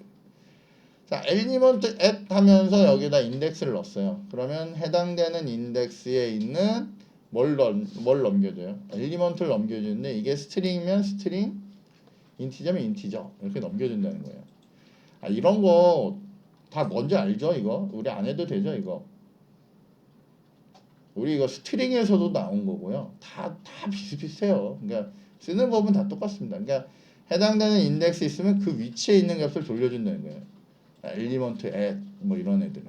자, element at 하면서 여기다 인덱스를 넣었어요. 그러면 해당되는 인덱스에 있는 뭘 넘겨줘요? 엘리먼트를 넘겨주는데 이게 스트링이면 스트링, 인티저면 인티저 이렇게 넘겨준다는 거예요. 이런 거 다 뭔지 알죠? 이거 우리 안 해도 되죠? 이거 우리 이거 스트링에서도 나온 거고요. 다 비슷비슷해요. 그러니까 쓰는 법은 다 똑같습니다. 그러니까 해당되는 인덱스 있으면 그 위치에 있는 값을 돌려준다는 거예요. 엘리먼트 at 뭐 이런 애들은.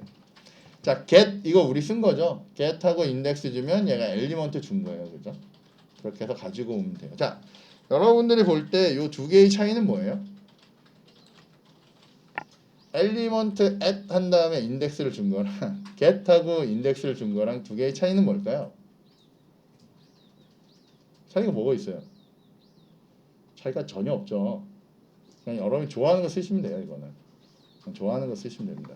자, get 이거 우리 쓴 거죠. get하고 인덱스 주면 얘가 엘리먼트 준 거예요. 그죠? 그렇게 해서 가지고 오면 돼요. 자, 여러분들이 볼 때 이 두 개의 차이는 뭐예요? 엘리먼트 at 한 다음에 인덱스를 준 거랑 get하고 인덱스를 준 거랑 두 개의 차이는 뭘까요? 차이가 뭐가 있어요? 차이가 전혀 없죠. 그냥 여러분이 좋아하는 거 쓰시면 돼요. 이거는 좋아하는 거 쓰시면 됩니다.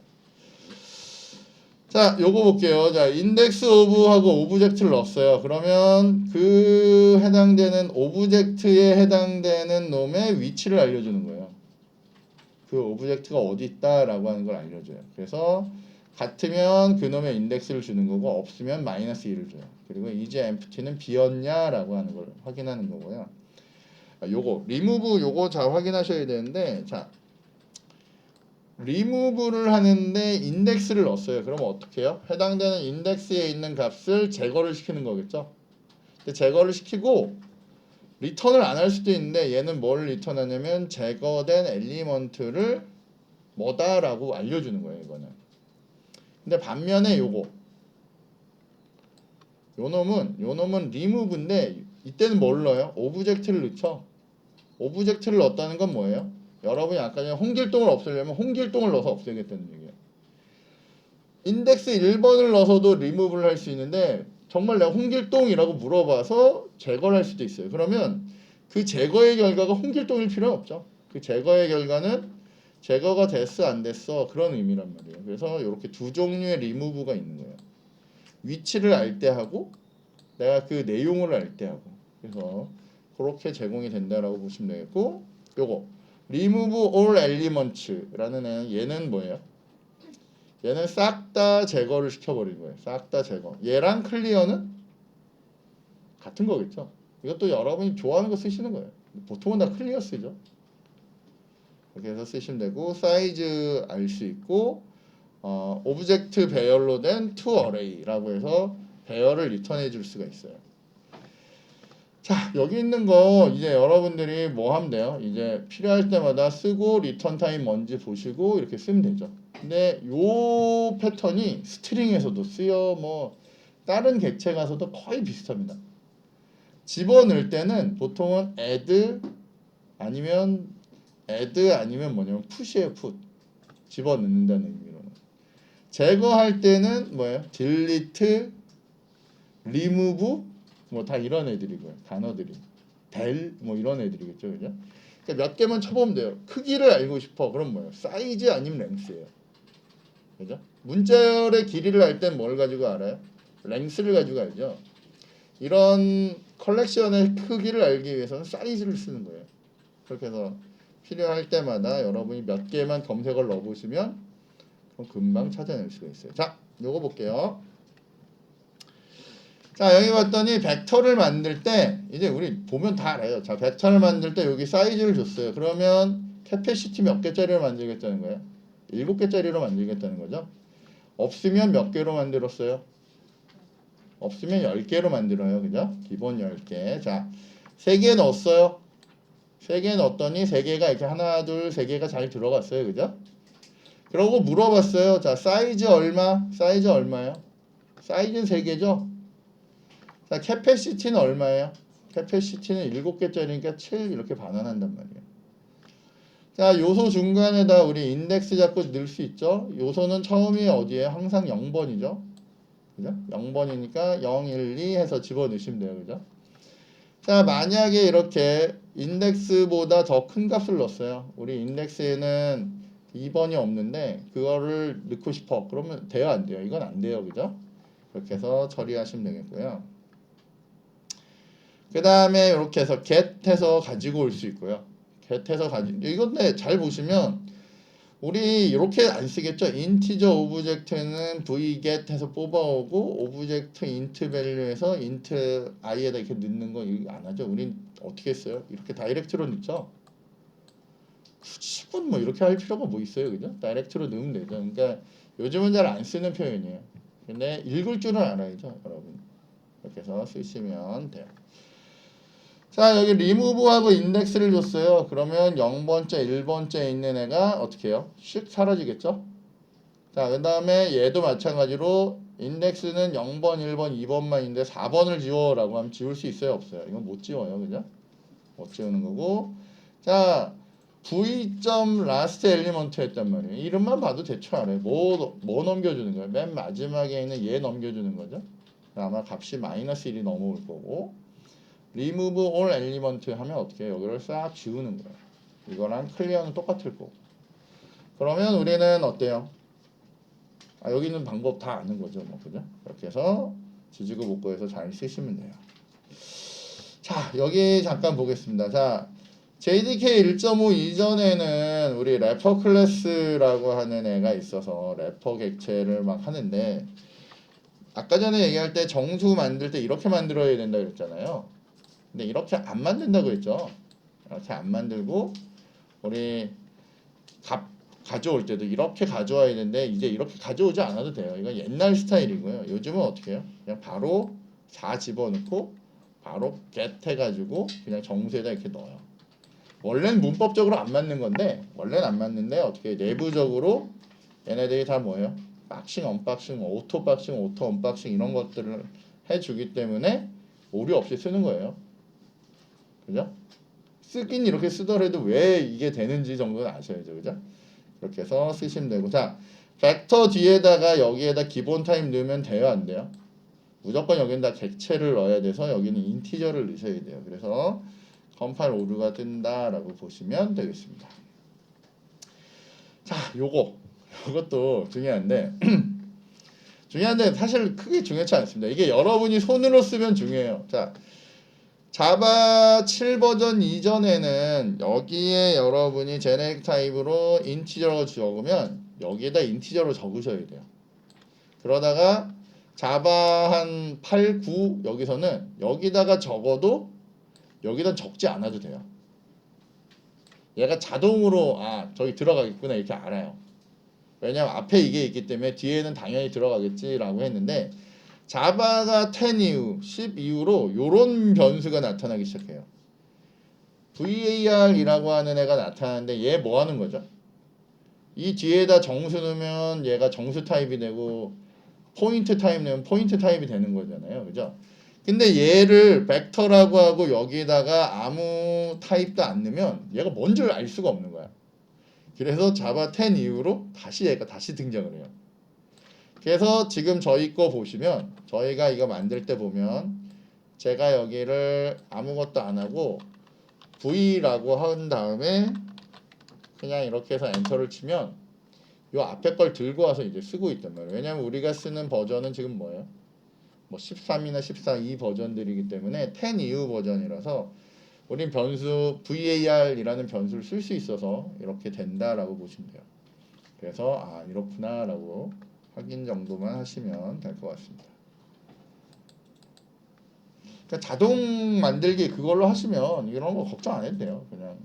자, 요거 볼게요. 자, 인덱스 오브하고 오브젝트를 넣었어요. 그러면 그 해당되는 오브젝트에 해당되는 놈의 위치를 알려주는 거예요. 그 오브젝트가 어디 있다라고 하는 걸 알려줘요. 그래서 같으면 그놈의 인덱스를 주는 거고 없으면 마이너스 1을 줘요. 그리고 이제 empty는 비었냐라고 하는 걸 확인하는 거고요. 요거 remove 요거 잘 확인하셔야 되는데 자 remove를 하는데 인덱스를 넣었어요. 그러면 어떻게 해요? 해당되는 인덱스에 있는 값을 제거를 시키는 거겠죠. 근데 제거를 시키고 리턴을 안 할 수도 있는데 얘는 뭘 리턴하냐면 제거된 엘리먼트를 뭐다라고 알려주는 거예요. 이거는. 근데 반면에 요거 요 놈은 remove인데 이때는 뭘 넣어요? 오브젝트를 넣죠. 오브젝트를 넣었다는 건 뭐예요? 여러분이 아까 전에 홍길동을 없애려면 홍길동을 넣어서 없애겠다는 얘기예요. 인덱스 1번을 넣어서도 리무브를 할 수 있는데 정말 내가 홍길동이라고 물어봐서 제거를 할 수도 있어요. 그러면 그 제거의 결과가 홍길동일 필요는 없죠. 그 제거의 결과는 제거가 됐어 안 됐어 그런 의미란 말이에요. 그래서 이렇게 두 종류의 리무브가 있는 거예요. 위치를 알 때 하고 내가 그 내용을 알 때 하고 그래서 그렇게 제공이 된다라고 보시면 되겠고 요거 remove all elements라는 애는 얘는 뭐예요? 얘는 싹 다 제거를 시켜버린 거예요. 싹 다 제거. 얘랑 클리어는 같은 거겠죠. 이것도 여러분이 좋아하는 거 쓰시는 거예요. 보통은 다 클리어 쓰죠. 이렇게 해서 쓰시면 되고 사이즈 알 수 있고 오브젝트 배열로 된 to array라고 해서 배열을 리턴해 줄 수가 있어요. 자 여기 있는 거 이제 여러분들이 뭐 하면 돼요? 이제 필요할 때마다 쓰고 리턴 타임 뭔지 보시고 이렇게 쓰면 되죠. 근데 요 패턴이 스트링에서도 쓰여 뭐 다른 객체 가서도 거의 비슷합니다. 집어넣을 때는 보통은 아니면 아니면 뭐냐면 푸시예요. 풋 집어넣는다는 의미로는. 제거할 때는 뭐예요? delete, remove 뭐 다 이런 애들이고요. 단어들이 델 뭐 이런 애들이겠죠, 그죠? 그러니까 몇 개만 쳐보면 돼요. 크기를 알고 싶어. 그럼 뭐예요? 사이즈 아니면 랭스예요. 그죠? 문자열의 길이를 알 땐 뭘 가지고 알아요? 랭스를 가지고 알죠. 이런 컬렉션의 크기를 알기 위해서는 사이즈를 쓰는 거예요. 그렇게 해서 필요할 때마다 여러분이 몇 개만 검색을 넣어보시면 그럼 금방 찾아낼 수가 있어요. 자, 요거 볼게요. 자, 여기 봤더니 벡터를 만들 때 이제 우리 보면 다 알아요. 자, 벡터를 만들 때 여기 사이즈를 줬어요. 그러면 캐패시티 몇 개짜리로 만들겠다는 거예요? 7개짜리로 만들겠다는 거죠. 없으면 몇 개로 만들었어요? 없으면 10개로 만들어요. 그죠? 기본 10개. 자, 3개 넣었어요. 3개 넣었더니 3개가 이렇게 하나, 둘, 3개가 잘 들어갔어요. 그죠? 그러고 물어봤어요. 자, 사이즈 얼마? 사이즈 얼마예요? 사이즈는 3개죠? 자, 캐패시티는 얼마예요? 캐패시티는 7개짜리니까 7 이렇게 반환한단 말이에요. 자, 요소 중간에다 우리 인덱스 잡고 넣을 수 있죠? 요소는 처음이 어디에요? 항상 0번이죠? 그죠? 0번이니까 0, 1, 2 해서 집어넣으시면 돼요. 그죠? 자, 만약에 이렇게 인덱스보다 더 큰 값을 넣었어요. 우리 인덱스에는 2번이 없는데 그거를 넣고 싶어. 그러면 돼요, 안 돼요? 이건 안 돼요. 그죠? 그렇게 해서 처리하시면 되겠고요. 그 다음에 이렇게 해서 get 해서 가지고 올 수 있고요. get 해서 이건데 잘 보시면 우리 이렇게 안 쓰겠죠. 인티저 오브젝트는 vget 해서 뽑아오고 오브젝트 int value에서 int i에다 이렇게 넣는 거 이거 안 하죠. 우린 어떻게 했어요? 이렇게 다이렉트로 넣죠. 굳이 뭐 이렇게 할 필요가 뭐 있어요, 그죠? 다이렉트로 넣으면 되죠. 그러니까 요즘은 잘 안 쓰는 표현이에요. 근데 읽을 줄은 알아야죠, 여러분. 이렇게 해서 쓰시면 돼요. 자, 여기 리무브하고 인덱스를 줬어요. 그러면 0번째, 1번째 있는 애가 어떻게 해요? 슉 사라지겠죠? 자, 그 다음에 얘도 마찬가지로 인덱스는 0번, 1번, 2번만 있는데 4번을 지워라고 하면 지울 수 있어요? 없어요? 이건 못 지워요. 그죠? 못 지우는 거고. 자, v.last element 했단 말이에요. 이름만 봐도 대충 알아요. 뭐 넘겨주는 거예요? 맨 마지막에 있는 얘 넘겨주는 거죠. 아마 값이 마이너스 1이 넘어올 거고. remove all element 하면 어떻게 해요? 여기를 싹 지우는 거예요. 이거랑 클리어는 똑같을 거고. 그러면 우리는 어때요? 여기 있는 방법 다 아는 거죠, 뭐 그죠? 이렇게 해서 지지고 복구해서 잘 쓰시면 돼요. 자, 여기 잠깐 보겠습니다. 자, JDK 1.5 이전에는 우리 래퍼 클래스라고 하는 애가 있어서 래퍼 객체를 막 하는데, 아까 전에 얘기할 때 정수 만들 때 이렇게 만들어야 된다 그랬잖아요. 근데 이렇게 안 만든다고 했죠. 이렇게 안 만들고 우리 가져올 때도 이렇게 가져와야 되는데 이제 이렇게 가져오지 않아도 돼요. 이건 옛날 스타일이고요. 요즘은 어떻게 해요? 그냥 바로 4 집어넣고 바로 get 해가지고 그냥 정수에다 이렇게 넣어요. 원래는 문법적으로 안 맞는 건데, 원래는 안 맞는데 어떻게 내부적으로 얘네들이 다 뭐예요? 박싱, 언박싱, 오토 박싱, 오토 언박싱 이런 것들을 해주기 때문에 오류 없이 쓰는 거예요. 그죠? 쓰긴 이렇게 쓰더라도 왜 이게 되는지 정도는 아셔야죠. 그죠? 이렇게 해서 쓰시면 되고, 자, 벡터 뒤에다가 여기에다 기본 타입 넣으면 돼요, 안 돼요? 무조건 여기다 객체를 넣어야 돼서 여기는 인티저를 넣으셔야 돼요. 그래서 컴파일 오류가 뜬다라고 보시면 되겠습니다. 자, 요것도 중요한데 중요한데 사실 크게 중요치 않습니다. 이게 여러분이 손으로 쓰면 중요해요. 자, 자바 7 버전 이전에는 여기에 여러분이 제네릭 타입으로 인티저로 적으면 여기에다 인티저로 적으셔야 돼요. 그러다가 자바 한 8, 9 여기서는 여기다가 적어도 여기다 적지 않아도 돼요. 얘가 자동으로 저기 들어가겠구나 이렇게 알아요. 왜냐면 앞에 이게 있기 때문에 뒤에는 당연히 들어가겠지라고 했는데, 자바가 10 이후, 10 이후로 요런 변수가 나타나기 시작해요. VAR이라고 하는 애가 나타나는데 얘 뭐 하는 거죠? 이 뒤에다 정수 넣으면 얘가 정수 타입이 되고 포인트 타입 넣으면 포인트 타입이 되는 거잖아요. 그죠? 근데 얘를 벡터라고 하고 여기다가 아무 타입도 안 넣으면 얘가 뭔 줄 알 수가 없는 거야. 그래서 자바 10 이후로 얘가 다시 등장을 해요. 그래서 지금 저희 거 보시면 저희가 이거 만들 때 보면 제가 여기를 아무것도 안 하고 V라고 한 다음에 그냥 이렇게 해서 엔터를 치면 요 앞에 걸 들고 와서 이제 쓰고 있단 말이에요. 왜냐면 우리가 쓰는 버전은 지금 뭐예요? 뭐 13이나 14 이 버전들이기 때문에 10 이후 버전이라서 우린 변수 VAR이라는 변수를 쓸 수 있어서 이렇게 된다라고 보시면 돼요. 그래서 이렇구나라고 확인 정도만 하시면 될 것 같습니다. 그러니까 자동 만들기 그걸로 하시면 이런 거 걱정 안 해도 돼요. 그냥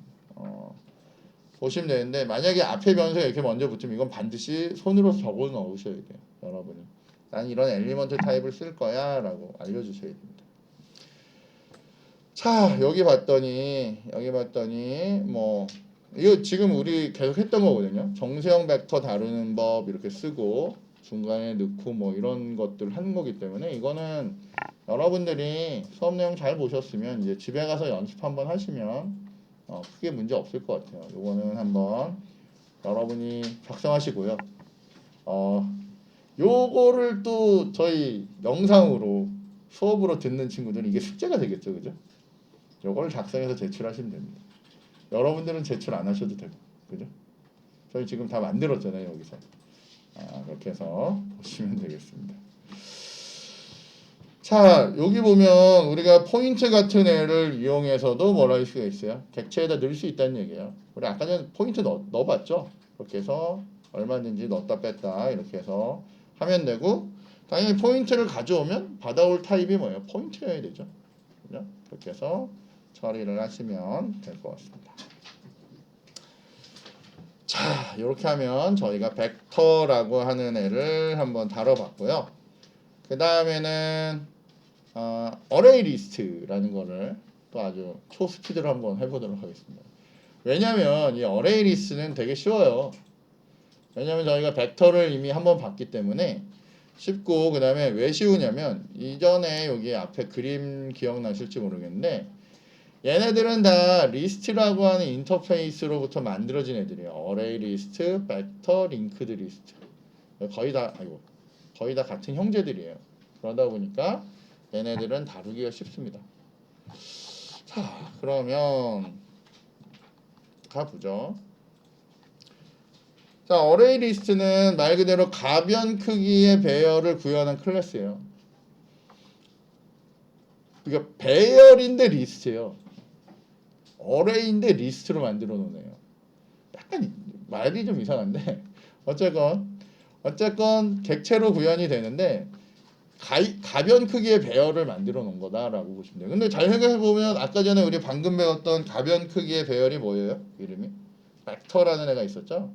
보시면 되는데, 만약에 앞에 변수가 이렇게 먼저 붙으면 이건 반드시 손으로 적어 넣으셔야 돼요. 여러분이 난 이런 엘리먼트 타입을 쓸 거야 라고 알려주셔야 됩니다. 자, 여기 봤더니 뭐 이거 지금 우리 계속 했던 거거든요. 정세형 벡터 다루는 법 이렇게 쓰고 중간에 넣고 뭐 이런 것들 하는 거기 때문에 이거는 여러분들이 수업 내용 잘 보셨으면 이제 집에 가서 연습 한번 하시면 크게 문제 없을 것 같아요. 요거는 한번 여러분이 작성하시고요. 요거를 또 저희 영상으로 수업으로 듣는 친구들은 이게 숙제가 되겠죠, 그죠? 요거를 작성해서 제출하시면 됩니다. 여러분들은 제출 안 하셔도 되고, 그죠? 저희 지금 다 만들었잖아요, 여기서. 이렇게 해서 보시면 되겠습니다. 자, 여기 보면 우리가 포인트 같은 애를 이용해서도 뭘 할 수가 있어요? 객체에다 넣을 수 있다는 얘기예요. 우리 아까 전에 포인트 넣어봤죠? 이렇게 해서 얼마든지 넣었다 뺐다 이렇게 해서 하면 되고, 당연히 포인트를 가져오면 받아올 타입이 뭐예요? 포인트여야 되죠. 그죠? 이렇게 해서 처리를 하시면 될 것 같습니다. 자, 이렇게 하면 저희가 벡터라고 하는 애를 한번 다뤄봤고요. 그 다음에는 어레이 리스트라는 거를 또 아주 초스피드로 한번 해보도록 하겠습니다. 왜냐면 이 어레이 리스트는 되게 쉬워요. 왜냐면 저희가 벡터를 이미 한번 봤기 때문에 쉽고, 그 다음에 왜 쉬우냐면 이전에 여기 앞에 그림 기억나실지 모르겠는데 얘네들은 다 리스트라고 하는 인터페이스로부터 만들어진 애들이에요. 어레이 리스트, 벡터, 링크드 리스트. 거의 다 같은 형제들이에요. 그러다 보니까 얘네들은 다루기가 쉽습니다. 자, 그러면 가보죠. 자, 어레이 리스트는 말 그대로 가변 크기의 배열을 구현한 클래스예요. 그러니까 배열인데 리스트예요. 어레이인데 리스트로 만들어 놓네요. 약간 말이 좀 이상한데 어쨌건 객체로 구현이 되는데 가변 크기의 배열을 만들어 놓은 거다라고 보시면 돼요. 근데 잘 생각해 보면 아까 전에 우리 방금 배웠던 가변 크기의 배열이 뭐예요? 이름이 벡터라는 애가 있었죠.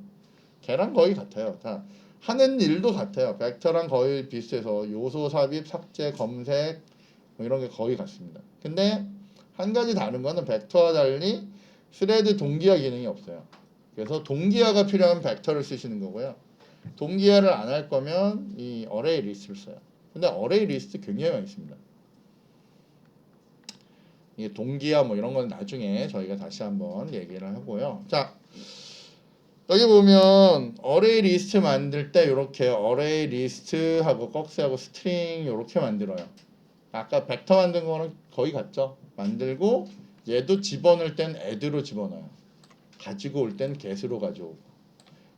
걔랑 거의 같아요. 다 하는 일도 같아요. 벡터랑 거의 비슷해서 요소 삽입, 삭제, 검색 뭐 이런 게 거의 같습니다. 근데 한 가지 다른 거는 벡터와 달리 스레드 동기화 기능이 없어요. 그래서 동기화가 필요한 벡터를 쓰시는 거고요. 동기화를 안 할 거면 이 어레이 리스트를 써요. 근데 어레이 리스트 굉장히 많이 있습니다. 이게 동기화 뭐 이런 건 나중에 저희가 다시 한번 얘기를 하고요. 자, 여기 보면 어레이 리스트 만들 때 이렇게 어레이 리스트하고 꺽쇠하고 스트링 이렇게 만들어요. 아까 벡터 만든 거는 거의 같죠. 만들고 얘도 집어넣을 땐 add로 집어넣어요. 가지고 올 땐 get으로 가져오고.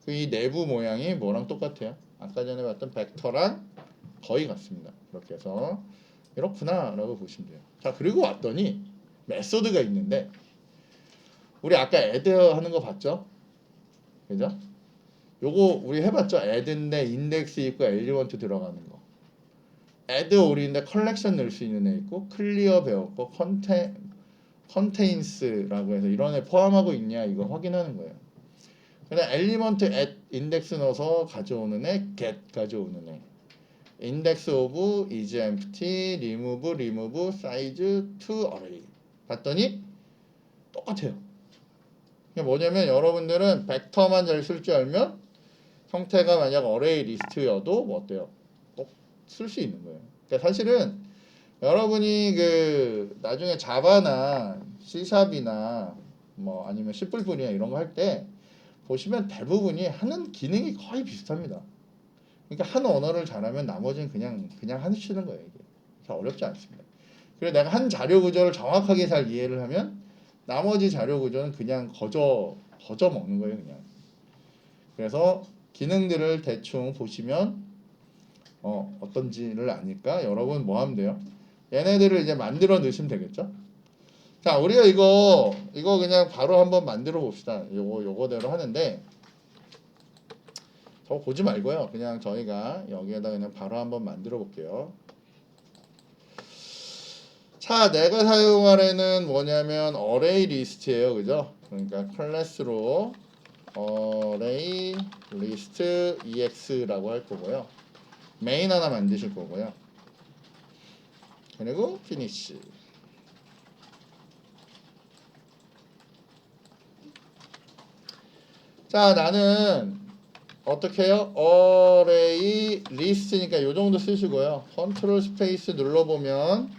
이 내부 모양이 뭐랑 똑같아요? 아까 전에 봤던 벡터랑 거의 같습니다. 그렇게 해서 이렇구나 라고 보시면 돼요. 자, 그리고 왔더니 메소드가 있는데 우리 아까 add 하는 거 봤죠? 그죠? 요거 우리 해봤죠? add인데 인덱스 있고 엘리먼트 들어가는 거. add 올인데 컬렉션 넣을 수 있는 애 있고 클리어 배웠고 컨테인스라고 해서 이런 애 포함하고 있냐 이거 확인하는 거예요. 그냥 엘리먼트 at 인덱스 넣어서 가져오는 애, get 가져오는 애. index of is empty, remove size to array. 봤더니 똑같아요. 그게 뭐냐면 여러분들은 벡터만 잘 쓸 줄 알면 형태가 만약 어레이 리스트여도 뭐 어때요? 꼭 쓸 수 있는 거예요. 그러니까 사실은 여러분이 그 나중에 자바나 C샵이나 뭐 아니면 C++이나 이런 거 할 때 보시면 대부분이 하는 기능이 거의 비슷합니다. 그러니까 한 언어를 잘하면 나머지는 그냥 하시는 거예요. 이게 어렵지 않습니다. 그래서 내가 한 자료 구조를 정확하게 잘 이해를 하면 나머지 자료 구조는 그냥 거저 먹는 거예요, 그냥. 그래서 기능들을 대충 보시면 어떤지를 아니까 여러분 뭐 하면 돼요? 얘네들을 이제 만들어 넣으시면 되겠죠? 자, 우리가 이거 그냥 바로 한번 만들어 봅시다. 요거대로 하는데 저거 보지 말고요. 그냥 저희가 여기에다 그냥 바로 한번 만들어 볼게요. 자, 내가 사용할 애는 뭐냐면 어레이 리스트예요. 그죠? 그러니까 클래스로 어레이 리스트 ex라고 할 거고요. 메인 하나 만드실 거고요. 그리고 피니시. 자, 나는 어떻게 해요? 어레이 리스트니까 요 정도 쓰시고요. 컨트롤 스페이스 눌러보면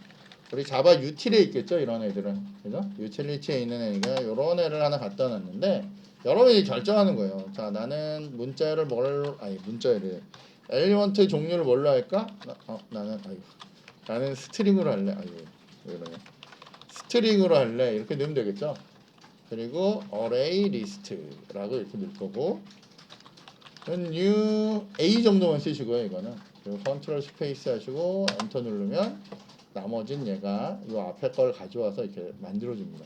우리 자바 유틸에 있겠죠, 이런 애들은. 그죠? 유틸리티에 있는 애가 요런 애를 하나 갖다 놨는데 여러분이 결정하는 거예요. 자, 나는 문자를 엘리먼트 종류를 뭘로 할까? 나는 스트링으로 할래. 왜 이러냐? 스트링으로 할래. 이렇게 넣으면 되겠죠? 그리고 array list라고 이렇게 넣을 거고 new a 정도만 쓰시고요. 이거는 그리고 컨트롤 스페이스 하시고 엔터 누르면 나머진 얘가 이 앞에 걸 가져와서 이렇게 만들어줍니다.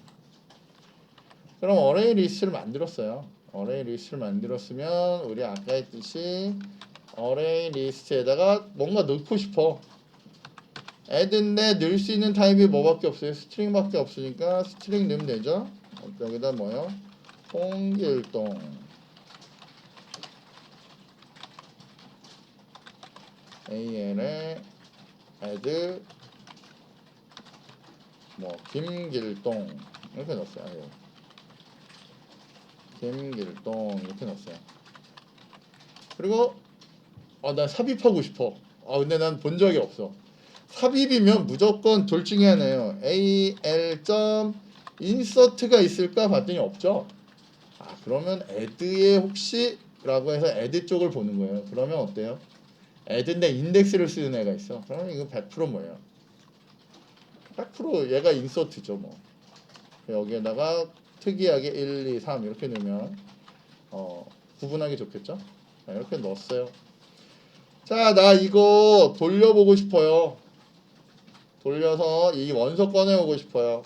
그럼 array list를 만들었어요. array list를 만들었으면 우리 아까 했듯이 array list에다가 뭔가 넣고 싶어. add인데 넣을 수 있는 타입이 뭐밖에 없어요? 스트링밖에 없으니까 스트링 넣으면 되죠. 여기다 뭐요? 홍길동 AL에 add 뭐 김길동 이렇게 넣었어요. 김길동 이렇게 넣었어요. 그리고 난 삽입하고 싶어. 근데 난 본 적이 없어. 삽입이면 무조건 둘 중에 하나예요. al.insert가 있을까 봤더니 없죠. 그러면 add에 혹시 라고 해서 add 쪽을 보는 거예요. 그러면 어때요? add인데 인덱스를 쓰는 애가 있어. 그러면 이거 100% 뭐예요? 100% 얘가 insert죠 뭐. 여기에다가 특이하게 1, 2, 3 이렇게 넣으면 구분하기 좋겠죠? 자, 이렇게 넣었어요. 자, 나 이거 돌려보고 싶어요. 돌려서 이 원소 꺼내오고 싶어요.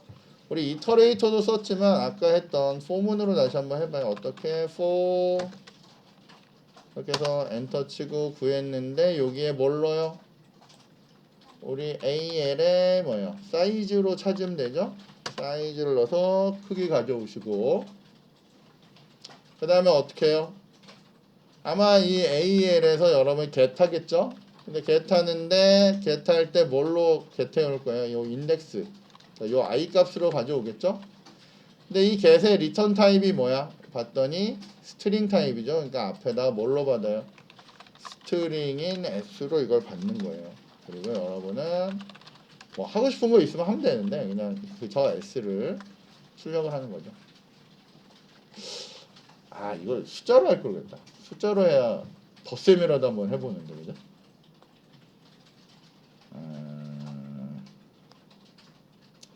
우리 이터레이터도 썼지만 아까 했던 for문으로 다시 한번 해봐요. 어떻게 for 이렇게 해서 엔터 치고 구했는데 여기에 뭘 넣어요? 우리 AL에 뭐예요? 사이즈로 찾으면 되죠? 사이즈를 넣어서 크기 가져오시고 그 다음에 어떻게 해요? 아마 이 AL에서 여러분이 get 하겠죠? 근데 get 하는데 get 할 때 뭘로 get 해올 거예요? 요 인덱스 요 i 값으로 가져오겠죠? 근데 이 get의 리턴 타입이 뭐야? 봤더니 스트링 타입이죠. 그러니까 앞에다 뭘로 받아요? 스트링인 s로 이걸 받는 거예요. 그리고 여러분은 뭐 하고 싶은 거 있으면 하면 되는데 그냥 저 s를 출력을 하는 거죠. 아 이걸 숫자로 할 걸겠다. 숫자로 해야 덧셈이라도 한번 해보는데 그죠?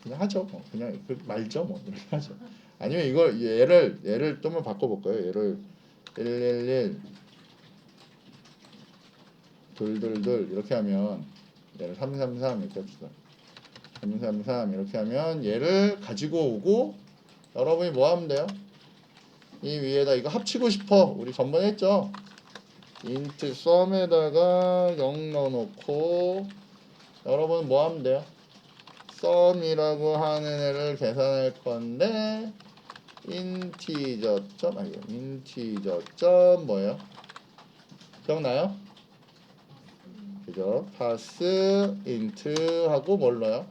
그냥 하죠. 뭐. 그냥 말죠. 뭐 이렇게 하죠. 아니면 이걸 얘를 좀만 바꿔볼까요? 얘를 111 둘둘둘 이렇게 하면 얘를 333 이렇게 합시다. 333 이렇게 하면 얘를 가지고 오고 여러분이 뭐 하면 돼요? 이 위에다 이거 합치고 싶어. 우리 전번에 했죠. int sum에다가 0 넣어놓고 여러분 뭐 하면 돼요? sum이라고 하는 애를 계산할 건데 인티저 점 아니요 인티저 점 뭐예요? 기억나요? 그죠? pass int 하고 뭘 넣어요?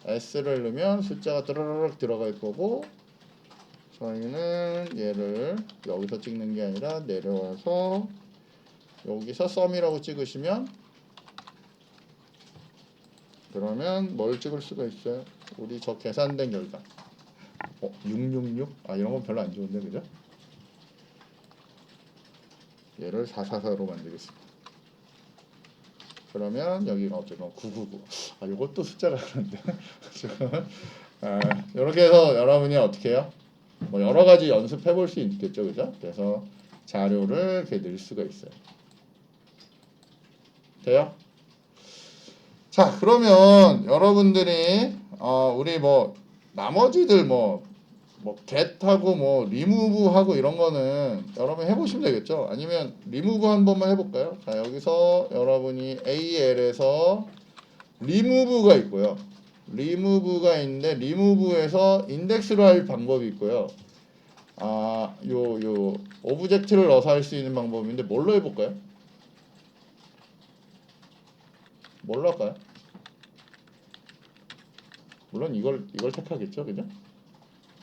s를 넣으면 숫자가 드르륵 들어갈 거고 저희는 얘를 여기서 찍는 게 아니라 내려와서 여기서 sum이라고 찍으시면 그러면 뭘 찍을 수가 있어요? 우리 저 계산된 결과 666? 아 이런 건 별로 안 좋은데 그죠? 얘를 444로 만들겠습니다. 그러면 여기가 어쩌면 999. 아 이것도 숫자가 그런데 이렇게 해서 여러분이 어떻게 해요? 뭐 여러 가지 연습해 볼 수 있겠죠, 그죠? 그래서 자료를 이렇게 넣을 수가 있어요. 돼요? 자, 그러면 여러분들이 우리 뭐 나머지들 뭐 get하고 뭐 remove하고 이런 거는 여러분 해보시면 되겠죠. 아니면 remove 한 번만 해볼까요? 자, 여기서 여러분이 AL에서 remove가 있고요. remove가 있는데 remove에서 index로 할 방법이 있고요. 요 오브젝트를 넣어서 할 수 있는 방법인데 뭘로 해볼까요? 뭘로 할까요? 물론 이걸 택하겠죠, 그죠?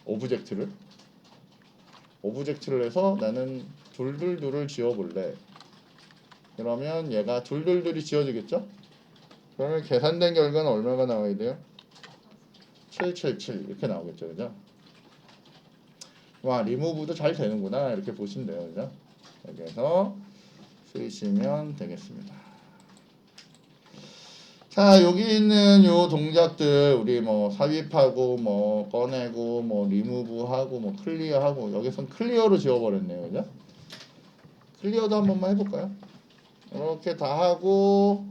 오브젝트를 해서 나는 둘둘둘을 지워볼래. 그러면 얘가 둘둘둘이 지워지겠죠? 그러면 계산된 결과는 얼마가 나와야 돼요? 777 이렇게 나오겠죠, 그죠? 와, 리무브도 잘 되는구나 이렇게 보시면 돼요, 그죠? 여기서 쓰시면 되겠습니다. 자, 여기 있는 요 동작들 우리 뭐 삽입하고 뭐 꺼내고 뭐 리무브하고 뭐 클리어하고 여기선 클리어로 지워버렸네요, 그죠? 클리어도 한 번만 해볼까요? 이렇게 다 하고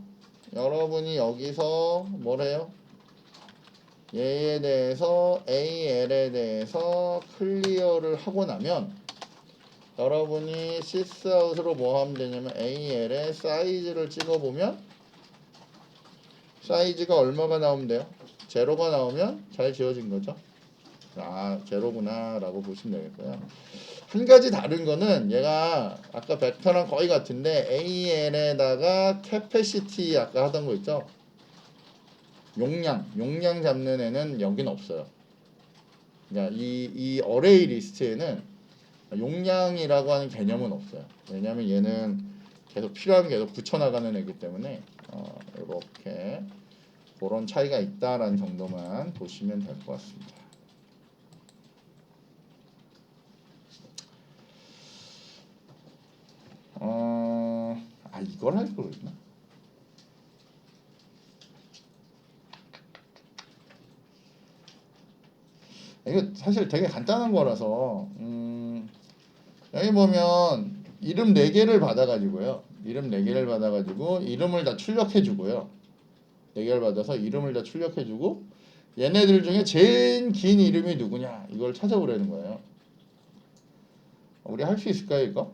여러분이 여기서 뭐래요? 얘에 대해서 AL에 대해서 클리어를 하고 나면 여러분이 sysout으로 뭐 하면 되냐면 AL의 사이즈를 찍어보면 사이즈가 얼마가 나오면 돼요? 제로가 나오면 잘 지워진 거죠. 아 제로구나 라고 보시면 되겠고요. 한 가지 다른 거는 얘가 아까 벡터랑 거의 같은데 AL에다가 capacity 아까 하던 거 있죠? 용량 잡는 애는 여긴 없어요. 그러니까 이 어레이 리스트에는 용량이라고 하는 개념은 없어요. 왜냐하면 얘는 계속 필요하면 계속 붙여나가는 애기 때문에 이렇게 그런 차이가 있다라는 정도만 보시면 될 것 같습니다. 이걸 할 걸 그랬나? 이거 사실 되게 간단한 거라서 여기 보면 이름 4개를 받아가지고요. 이름 4개를 받아가지고 이름을 다 출력해주고요. 4개를 받아서 이름을 다 출력해주고 얘네들 중에 제일 긴 이름이 누구냐 이걸 찾아보라는 거예요. 우리 할 수 있을까요 이거?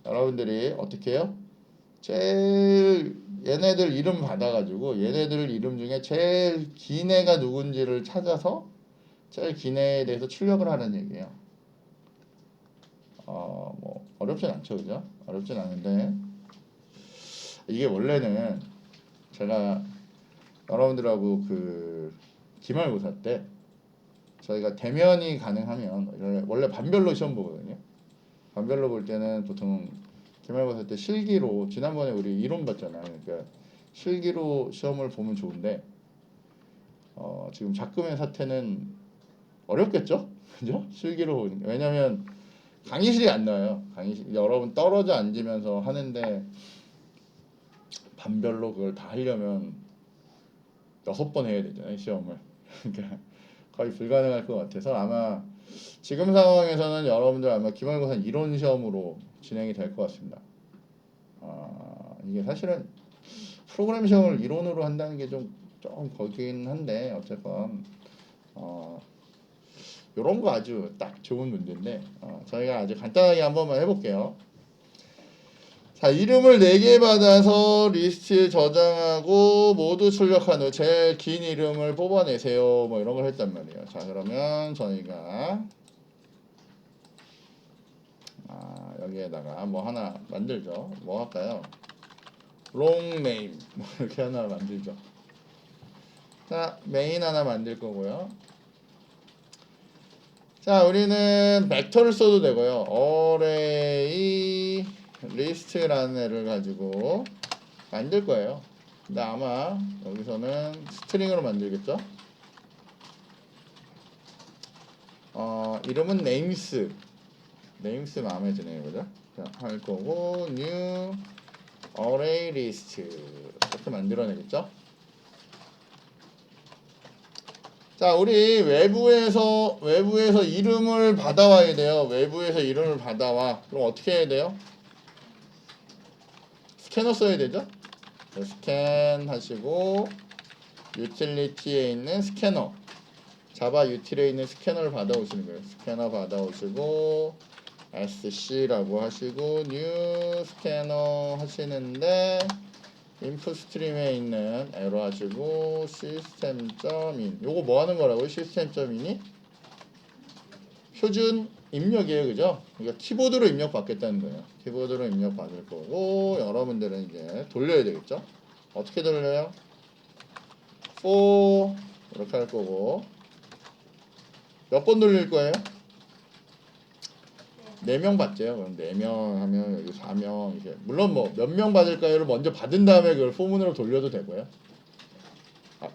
여러분들이 어떻게 해요? 제일 얘네들 이름 받아가지고 얘네들 이름 중에 제일 긴 애가 누군지를 찾아서 제일 긴 애에 대해서 출력을 하는 얘기예요. 뭐 어렵진 않죠, 그죠? 어렵진 않은데 이게 원래는 제가 여러분들하고 그 기말고사 때 저희가 대면이 가능하면 원래 반별로 시험 보거든요. 반별로 볼 때는 보통 기말고사 때 실기로 지난번에 우리 이론 봤잖아요. 그러니까 실기로 시험을 보면 좋은데 지금 작금의 사태는 어렵겠죠? 그죠? 실기로 보니까. 왜냐면 강의실이 안 나와요. 강의실 여러분 떨어져 앉으면서 하는데 반별로 그걸 다 하려면 6번 해야 되잖아요, 시험을. 그러니까 거의 불가능할 것 같아서 아마 지금 상황에서는 여러분들 아마 기말고사 이론 시험으로 진행이 될 것 같습니다. 이게 사실은 프로그램 시험을 이론으로 한다는 게 좀 거긴 한데 어쨌건 이런 거 아주 딱 좋은 문제인데 저희가 아주 간단하게 한번만 해볼게요. 자, 이름을 4개 받아서 리스트 저장하고 모두 출력한 후 제일 긴 이름을 뽑아내세요. 뭐 이런 걸 했단 말이에요. 자, 그러면 저희가 여기에다가 뭐 하나 만들죠. 뭐 할까요? long name 뭐 이렇게 하나 만들죠. 자, 메인 하나 만들 거고요. 자, 우리는 벡터를 써도 되고요. array list라는 애를 가지고 만들 거예요. 근데 아마 여기서는 스트링으로 만들겠죠? 이름은 names 마음에 드네요, 그죠? 자, 할 거고 new array list 이렇게 만들어내겠죠? 자, 우리 외부에서 이름을 받아와야 돼요. 외부에서 이름을 받아와. 그럼 어떻게 해야 돼요? 스캐너 써야 되죠? 스캔 하시고 유틸리티에 있는 스캐너 자바 유틸에 있는 스캐너를 받아오시는 거예요. 스캐너 받아오시고 sc라고 하시고 new 스캐너 하시는데 인풋 스트림에 있는 에러 하시고 system.in 요거 뭐 하는 거라고요? system.in이 표준 입력이에요, 그죠? 그러니까 키보드로 입력 받겠다는 거예요. 키보드로 입력 받을 거고 여러분들은 이제 돌려야 되겠죠? 어떻게 돌려요? for 이렇게 할 거고 몇 번 돌릴 거예요? 4명 받죠. 그럼 4명 하면 여기 4명 이렇게 물론 뭐 몇 명 받을까요를 먼저 받은 다음에 그걸 포문으로 돌려도 되고요.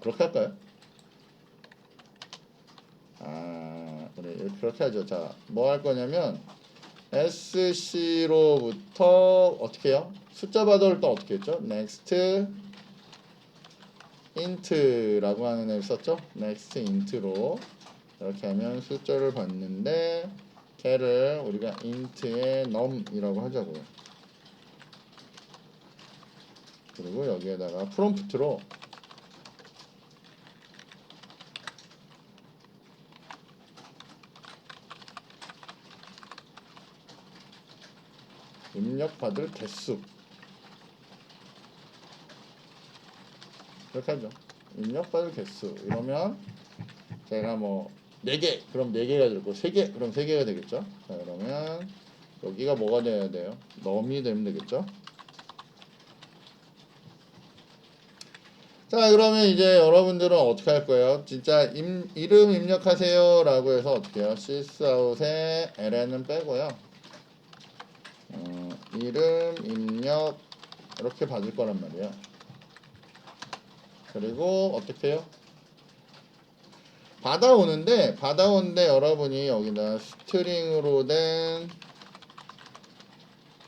그렇게 할까요? 그래 그렇게 하죠. 자, 뭐 할 거냐면 sc로부터 어떻게 해요? 숫자 받아올 때 어떻게 했죠? next int라고 하는 애를 썼죠? next int로 이렇게 하면 숫자를 받는데 걔를 우리가 int의 num이라고 하자고요. 그리고 여기에다가 프롬프트로 입력받을 개수 이렇게 하죠. 입력받을 개수 이러면 제가 뭐 4개 그럼 4개가 되고 3개 그럼 3개가 되겠죠. 자, 그러면 여기가 뭐가 돼야 돼요? num이 되면 되겠죠. 자, 그러면 이제 여러분들은 어떻게 할 거예요? 진짜 이름 입력하세요 라고 해서 어떻게 해요? sysout에 ln은 빼고요. 이름 입력 이렇게 받을 거란 말이에요. 그리고 어떻게 해요? 받아오는데 여러분이 여기다 스트링으로 된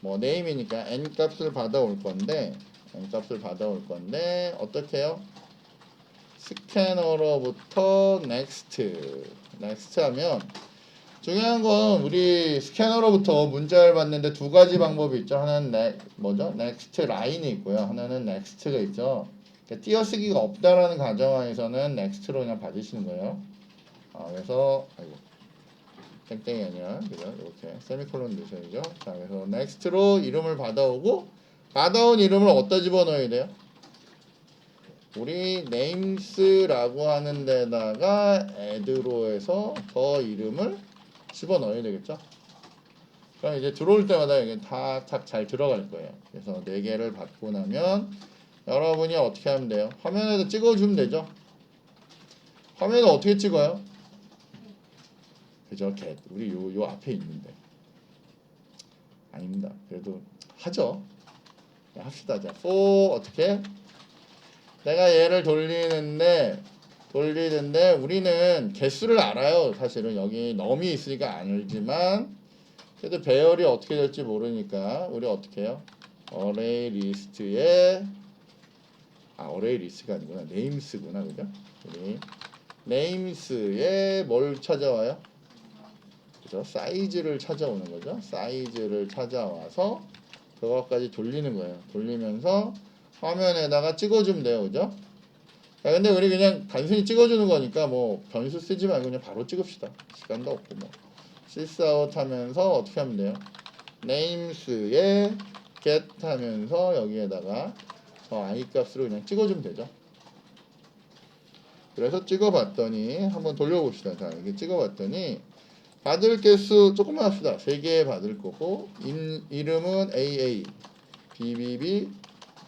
뭐 네임이니까 n 값을 받아올 건데 어떻게 해요? 스캐너로부터 next 하면 중요한 건 우리 스캐너로부터 문자를 받는데 두 가지 방법이 있죠. 하나는 뭐죠? 넥스트 라인이 있고요. 하나는 넥스트가 있죠. 그러니까 띄어쓰기가 없다라는 가정하에서는 넥스트로 그냥 받으시는 거예요. 그래서 아이고 땡땡이 아니라 그죠? 이렇게 세미콜론 넣으셔야죠. 자, 그래서 넥스트로 이름을 받아오고 받아온 이름을 어디다 집어넣어야 돼요? 우리 names라고 하는 데다가 add로 해서 더 이름을 집어넣어야 되겠죠? 그럼 이제 들어올 때마다 이게 탁탁 잘 들어갈 거예요. 그래서 4개를 받고 나면 여러분이 어떻게 하면 돼요? 화면에다 찍어주면 되죠? 화면에 어떻게 찍어요? 그죠? get. 우리 요 앞에 있는데. 아닙니다. 그래도 하죠. 네, 합시다. 자, for 어떻게? 내가 얘를 돌리는데 우리는 개수를 알아요. 사실은 여기 num이 있으니까 알지만 그래도 배열이 어떻게 될지 모르니까 우리 어떻게 해요? array list에 array list가 아니구나. names구나. 그죠? 우리 names에 뭘 찾아와요? 그죠? 사이즈를 찾아오는 거죠. 사이즈를 찾아와서 그것까지 돌리는 거예요. 돌리면서 화면에다가 찍어주면 돼요. 그죠? 자, 근데 우리 그냥 단순히 찍어주는 거니까 뭐 변수 쓰지 말고 그냥 바로 찍읍시다. 시간도 없고 뭐. sysout 하면서 어떻게 하면 돼요? names에 get 하면서 여기에다가 저 i 값으로 그냥 찍어주면 되죠. 그래서 찍어봤더니 한번 돌려봅시다. 자, 이렇게 찍어봤더니 받을 개수 조금만 합시다. 3개 받을 거고 이름은 AA, BBB,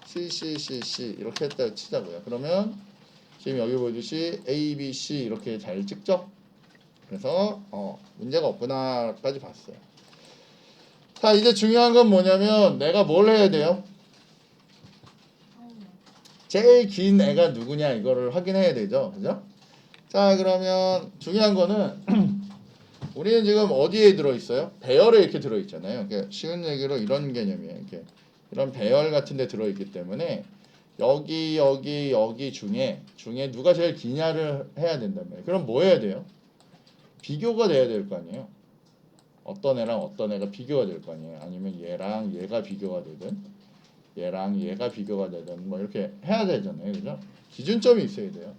CCCC 이렇게 했다 치자고요. 그러면 지금 여기 보듯이 A, B, C 이렇게 잘 찍죠? 그래서 문제가 없구나까지 봤어요. 자, 이제 중요한 건 뭐냐면 내가 뭘 해야 돼요? 제일 긴 애가 누구냐 이거를 확인해야 되죠. 그죠? 자, 그러면 중요한 거는 우리는 지금 어디에 들어있어요? 배열에 이렇게 들어있잖아요. 그러니까 쉬운 얘기로 이런 개념이에요. 이렇게 이런 배열 같은 데 들어있기 때문에 여기 중에 누가 제일 기냐를 해야 된단 말이에요. 그럼 뭐 해야 돼요? 비교가 돼야 될 거 아니에요. 어떤 애랑 어떤 애가 비교가 될 거 아니에요. 아니면 얘랑 얘가 비교가 되든 얘랑 얘가 비교가 되든 뭐 이렇게 해야 되잖아요. 그죠? 기준점이 있어야 돼요.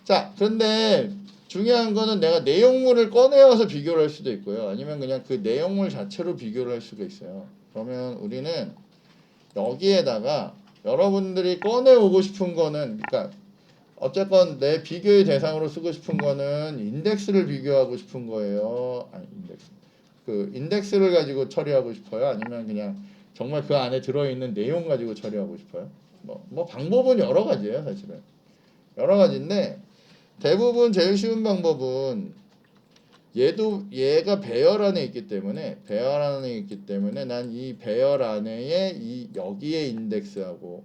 자, 그런데 중요한 거는 내가 내용물을 꺼내와서 비교를 할 수도 있고요. 아니면 그냥 그 내용물 자체로 비교를 할 수가 있어요. 그러면 우리는 여기에다가 여러분들이 꺼내오고 싶은 거는 그러니까 어쨌건 내 비교의 대상으로 쓰고 싶은 거는 인덱스를 비교하고 싶은 거예요. 아니 인덱스를 가지고 처리하고 싶어요. 아니면 그냥 정말 그 안에 들어있는 내용 가지고 처리하고 싶어요. 뭐 방법은 여러 가지예요. 사실은 여러 가지인데 대부분 제일 쉬운 방법은 얘가 배열 안에 있기 때문에 난 이 배열 안에 여기에 인덱스하고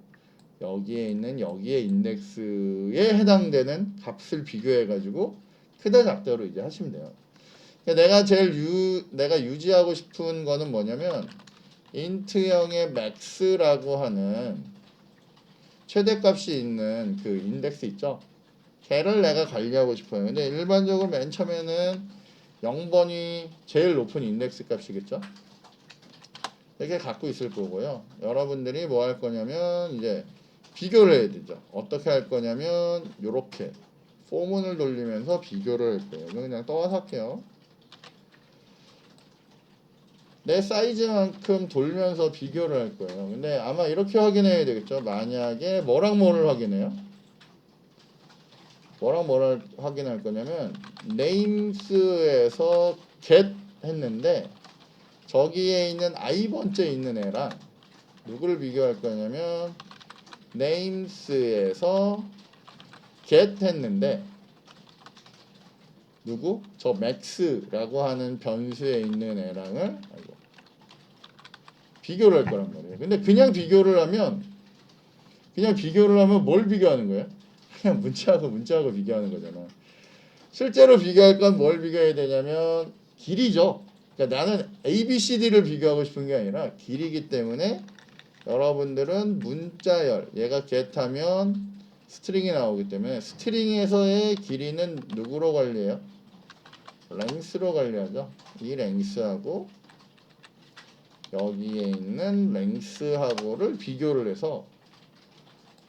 여기에 있는 여기에 인덱스에 해당되는 값을 비교해 가지고 크다 작다로 이제 하시면 돼요. 그러니까 내가 유지하고 싶은 거는 뭐냐면 int형의 max라고 하는 최대값이 있는 그 인덱스 있죠. 걔를 내가 관리하고 싶어요. 근데 일반적으로 맨 처음에는 0번이 제일 높은 인덱스 값이겠죠. 이렇게 갖고 있을 거고요. 여러분들이 뭐 할 거냐면 이제 비교를 해야 되죠. 어떻게 할 거냐면 요렇게 포문을 돌리면서 비교를 할 거예요. 그냥 떠와서 할게요. 내 사이즈만큼 돌면서 비교를 할 거예요. 근데 아마 이렇게 확인해야 되겠죠. 만약에 뭐랑 뭐를 확인해요? 뭐를 확인할 거냐면 names에서 get 했는데 저기에 있는 i번째 있는 애랑 누구를 비교할 거냐면 names에서 get 했는데 누구? 저 max라고 하는 변수에 있는 애랑을 비교를 할 거란 말이에요. 근데 그냥 비교를 하면 뭘 비교하는 거예요? 그냥 문자하고 비교하는 거잖아. 실제로 비교할 건 뭘 비교해야 되냐면 길이죠. 그러니까 나는 A, B, C, D를 비교하고 싶은 게 아니라 길이기 때문에 여러분들은 문자열 얘가 get하면 스트링이 나오기 때문에 스트링에서의 길이는 누구로 관리해요? 랭스로 관리하죠. 이 랭스하고 여기에 있는 랭스하고를 비교를 해서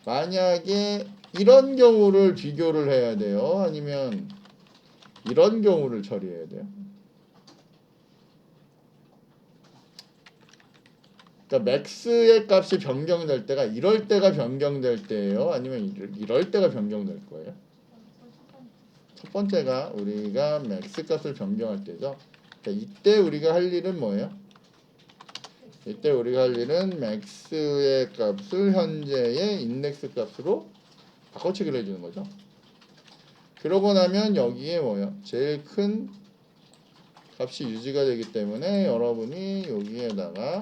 만약에 이런 경우를 비교를 해야 돼요? 아니면 이런 경우를 처리해야 돼요? 그러니까 맥스의 값이 변경될 때가 이럴 때가 변경될 때예요? 아니면 이럴 때가 변경될 거예요? 첫 번째가 우리가 맥스 값을 변경할 때죠. 그러니까 이때 우리가 할 일은 뭐예요? 이때 우리가 할 일은 맥스의 값을 현재의 인덱스 값으로 바꿔치기를 해주는 거죠. 그러고 나면 여기에 뭐예요? 제일 큰 값이 유지가 되기 때문에 여러분이 여기에다가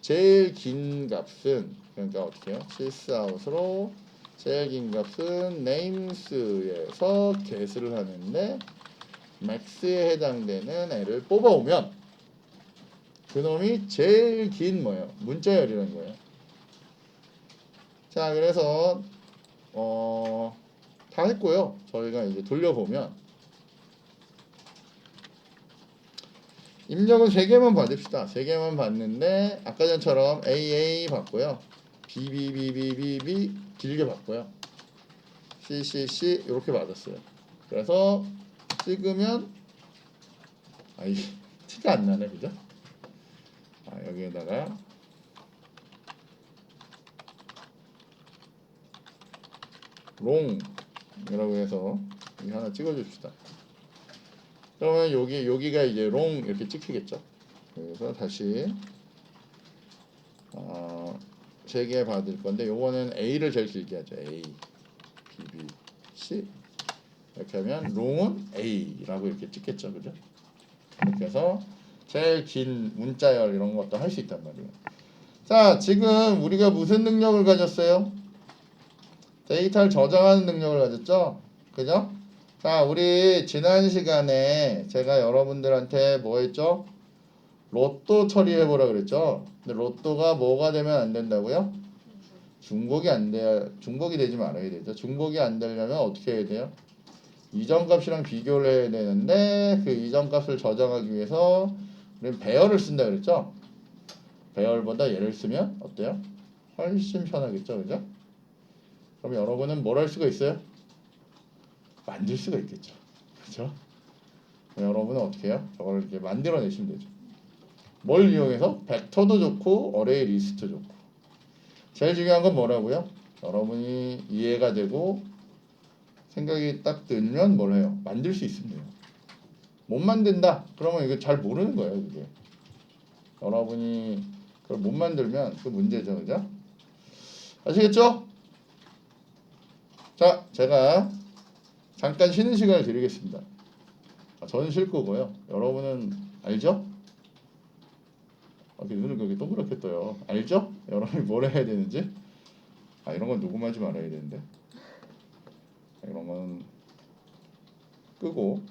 제일 긴 값은 그러니까 어떻게 해요? 시스아웃으로 제일 긴 값은 names에서 get을 하는데 max에 해당되는 애를 뽑아오면 그놈이 제일 긴 뭐예요? 문자열이라는 거예요. 자, 그래서 다 했고요. 저희가 이제 돌려보면 입력은 3개만 받읍시다. 3개만 받는데 아까 전처럼 AA 받고요. BBBBBB 길게 받고요. CCC 이렇게 받았어요. 그래서 찍으면 아이 티가 안 나네, 그죠? 여기에다가 롱이라고 해서 여기 하나 찍어줍시다. 그러면 여기가 이제 롱 이렇게 찍히겠죠. 그래서 다시 3개 받을 건데 요거는 A를 제일 길게 하죠. A, B, B, C 이렇게 하면 롱은 A라고 이렇게 찍겠죠, 그죠? 이렇게 해서 제일 긴 문자열 이런 것도 할 수 있단 말이에요. 자, 지금 우리가 무슨 능력을 가졌어요? 데이터를 저장하는 능력을 가졌죠? 그죠? 자, 우리 지난 시간에 제가 여러분들한테 뭐 했죠? 로또 처리해보라 그랬죠? 근데 로또가 뭐가 되면 안 된다고요? 중복이 되지 말아야 되죠. 중복이 안 되려면 어떻게 해야 돼요? 이전값이랑 비교를 해야 되는데 그 이전값을 저장하기 위해서 우리는 배열을 쓴다 그랬죠? 배열보다 얘를 쓰면 어때요? 훨씬 편하겠죠, 그죠? 그럼 여러분은 뭘 할 수가 있어요? 만들 수가 있겠죠, 그죠? 여러분은 어떻게 해요? 저걸 이렇게 만들어내시면 되죠. 뭘 이용해서? 벡터도 좋고 어레이 리스트 좋고. 제일 중요한 건 뭐라고요? 여러분이 이해가 되고 생각이 딱 들면 뭘 해요? 만들 수 있으면 돼요. 못 만든다? 그러면 이거 잘 모르는 거예요, 그게. 여러분이 그걸 못 만들면 그 문제죠, 그죠? 아시겠죠? 자, 제가 잠깐 쉬는 시간을 드리겠습니다. 저는 쉴 거고요. 여러분은 알죠? 눈을 그렇게 동그랗게 떠요. 알죠? 여러분이 뭘 해야 되는지? 이런 건 녹음하지 말아야 되는데. 이런 건 끄고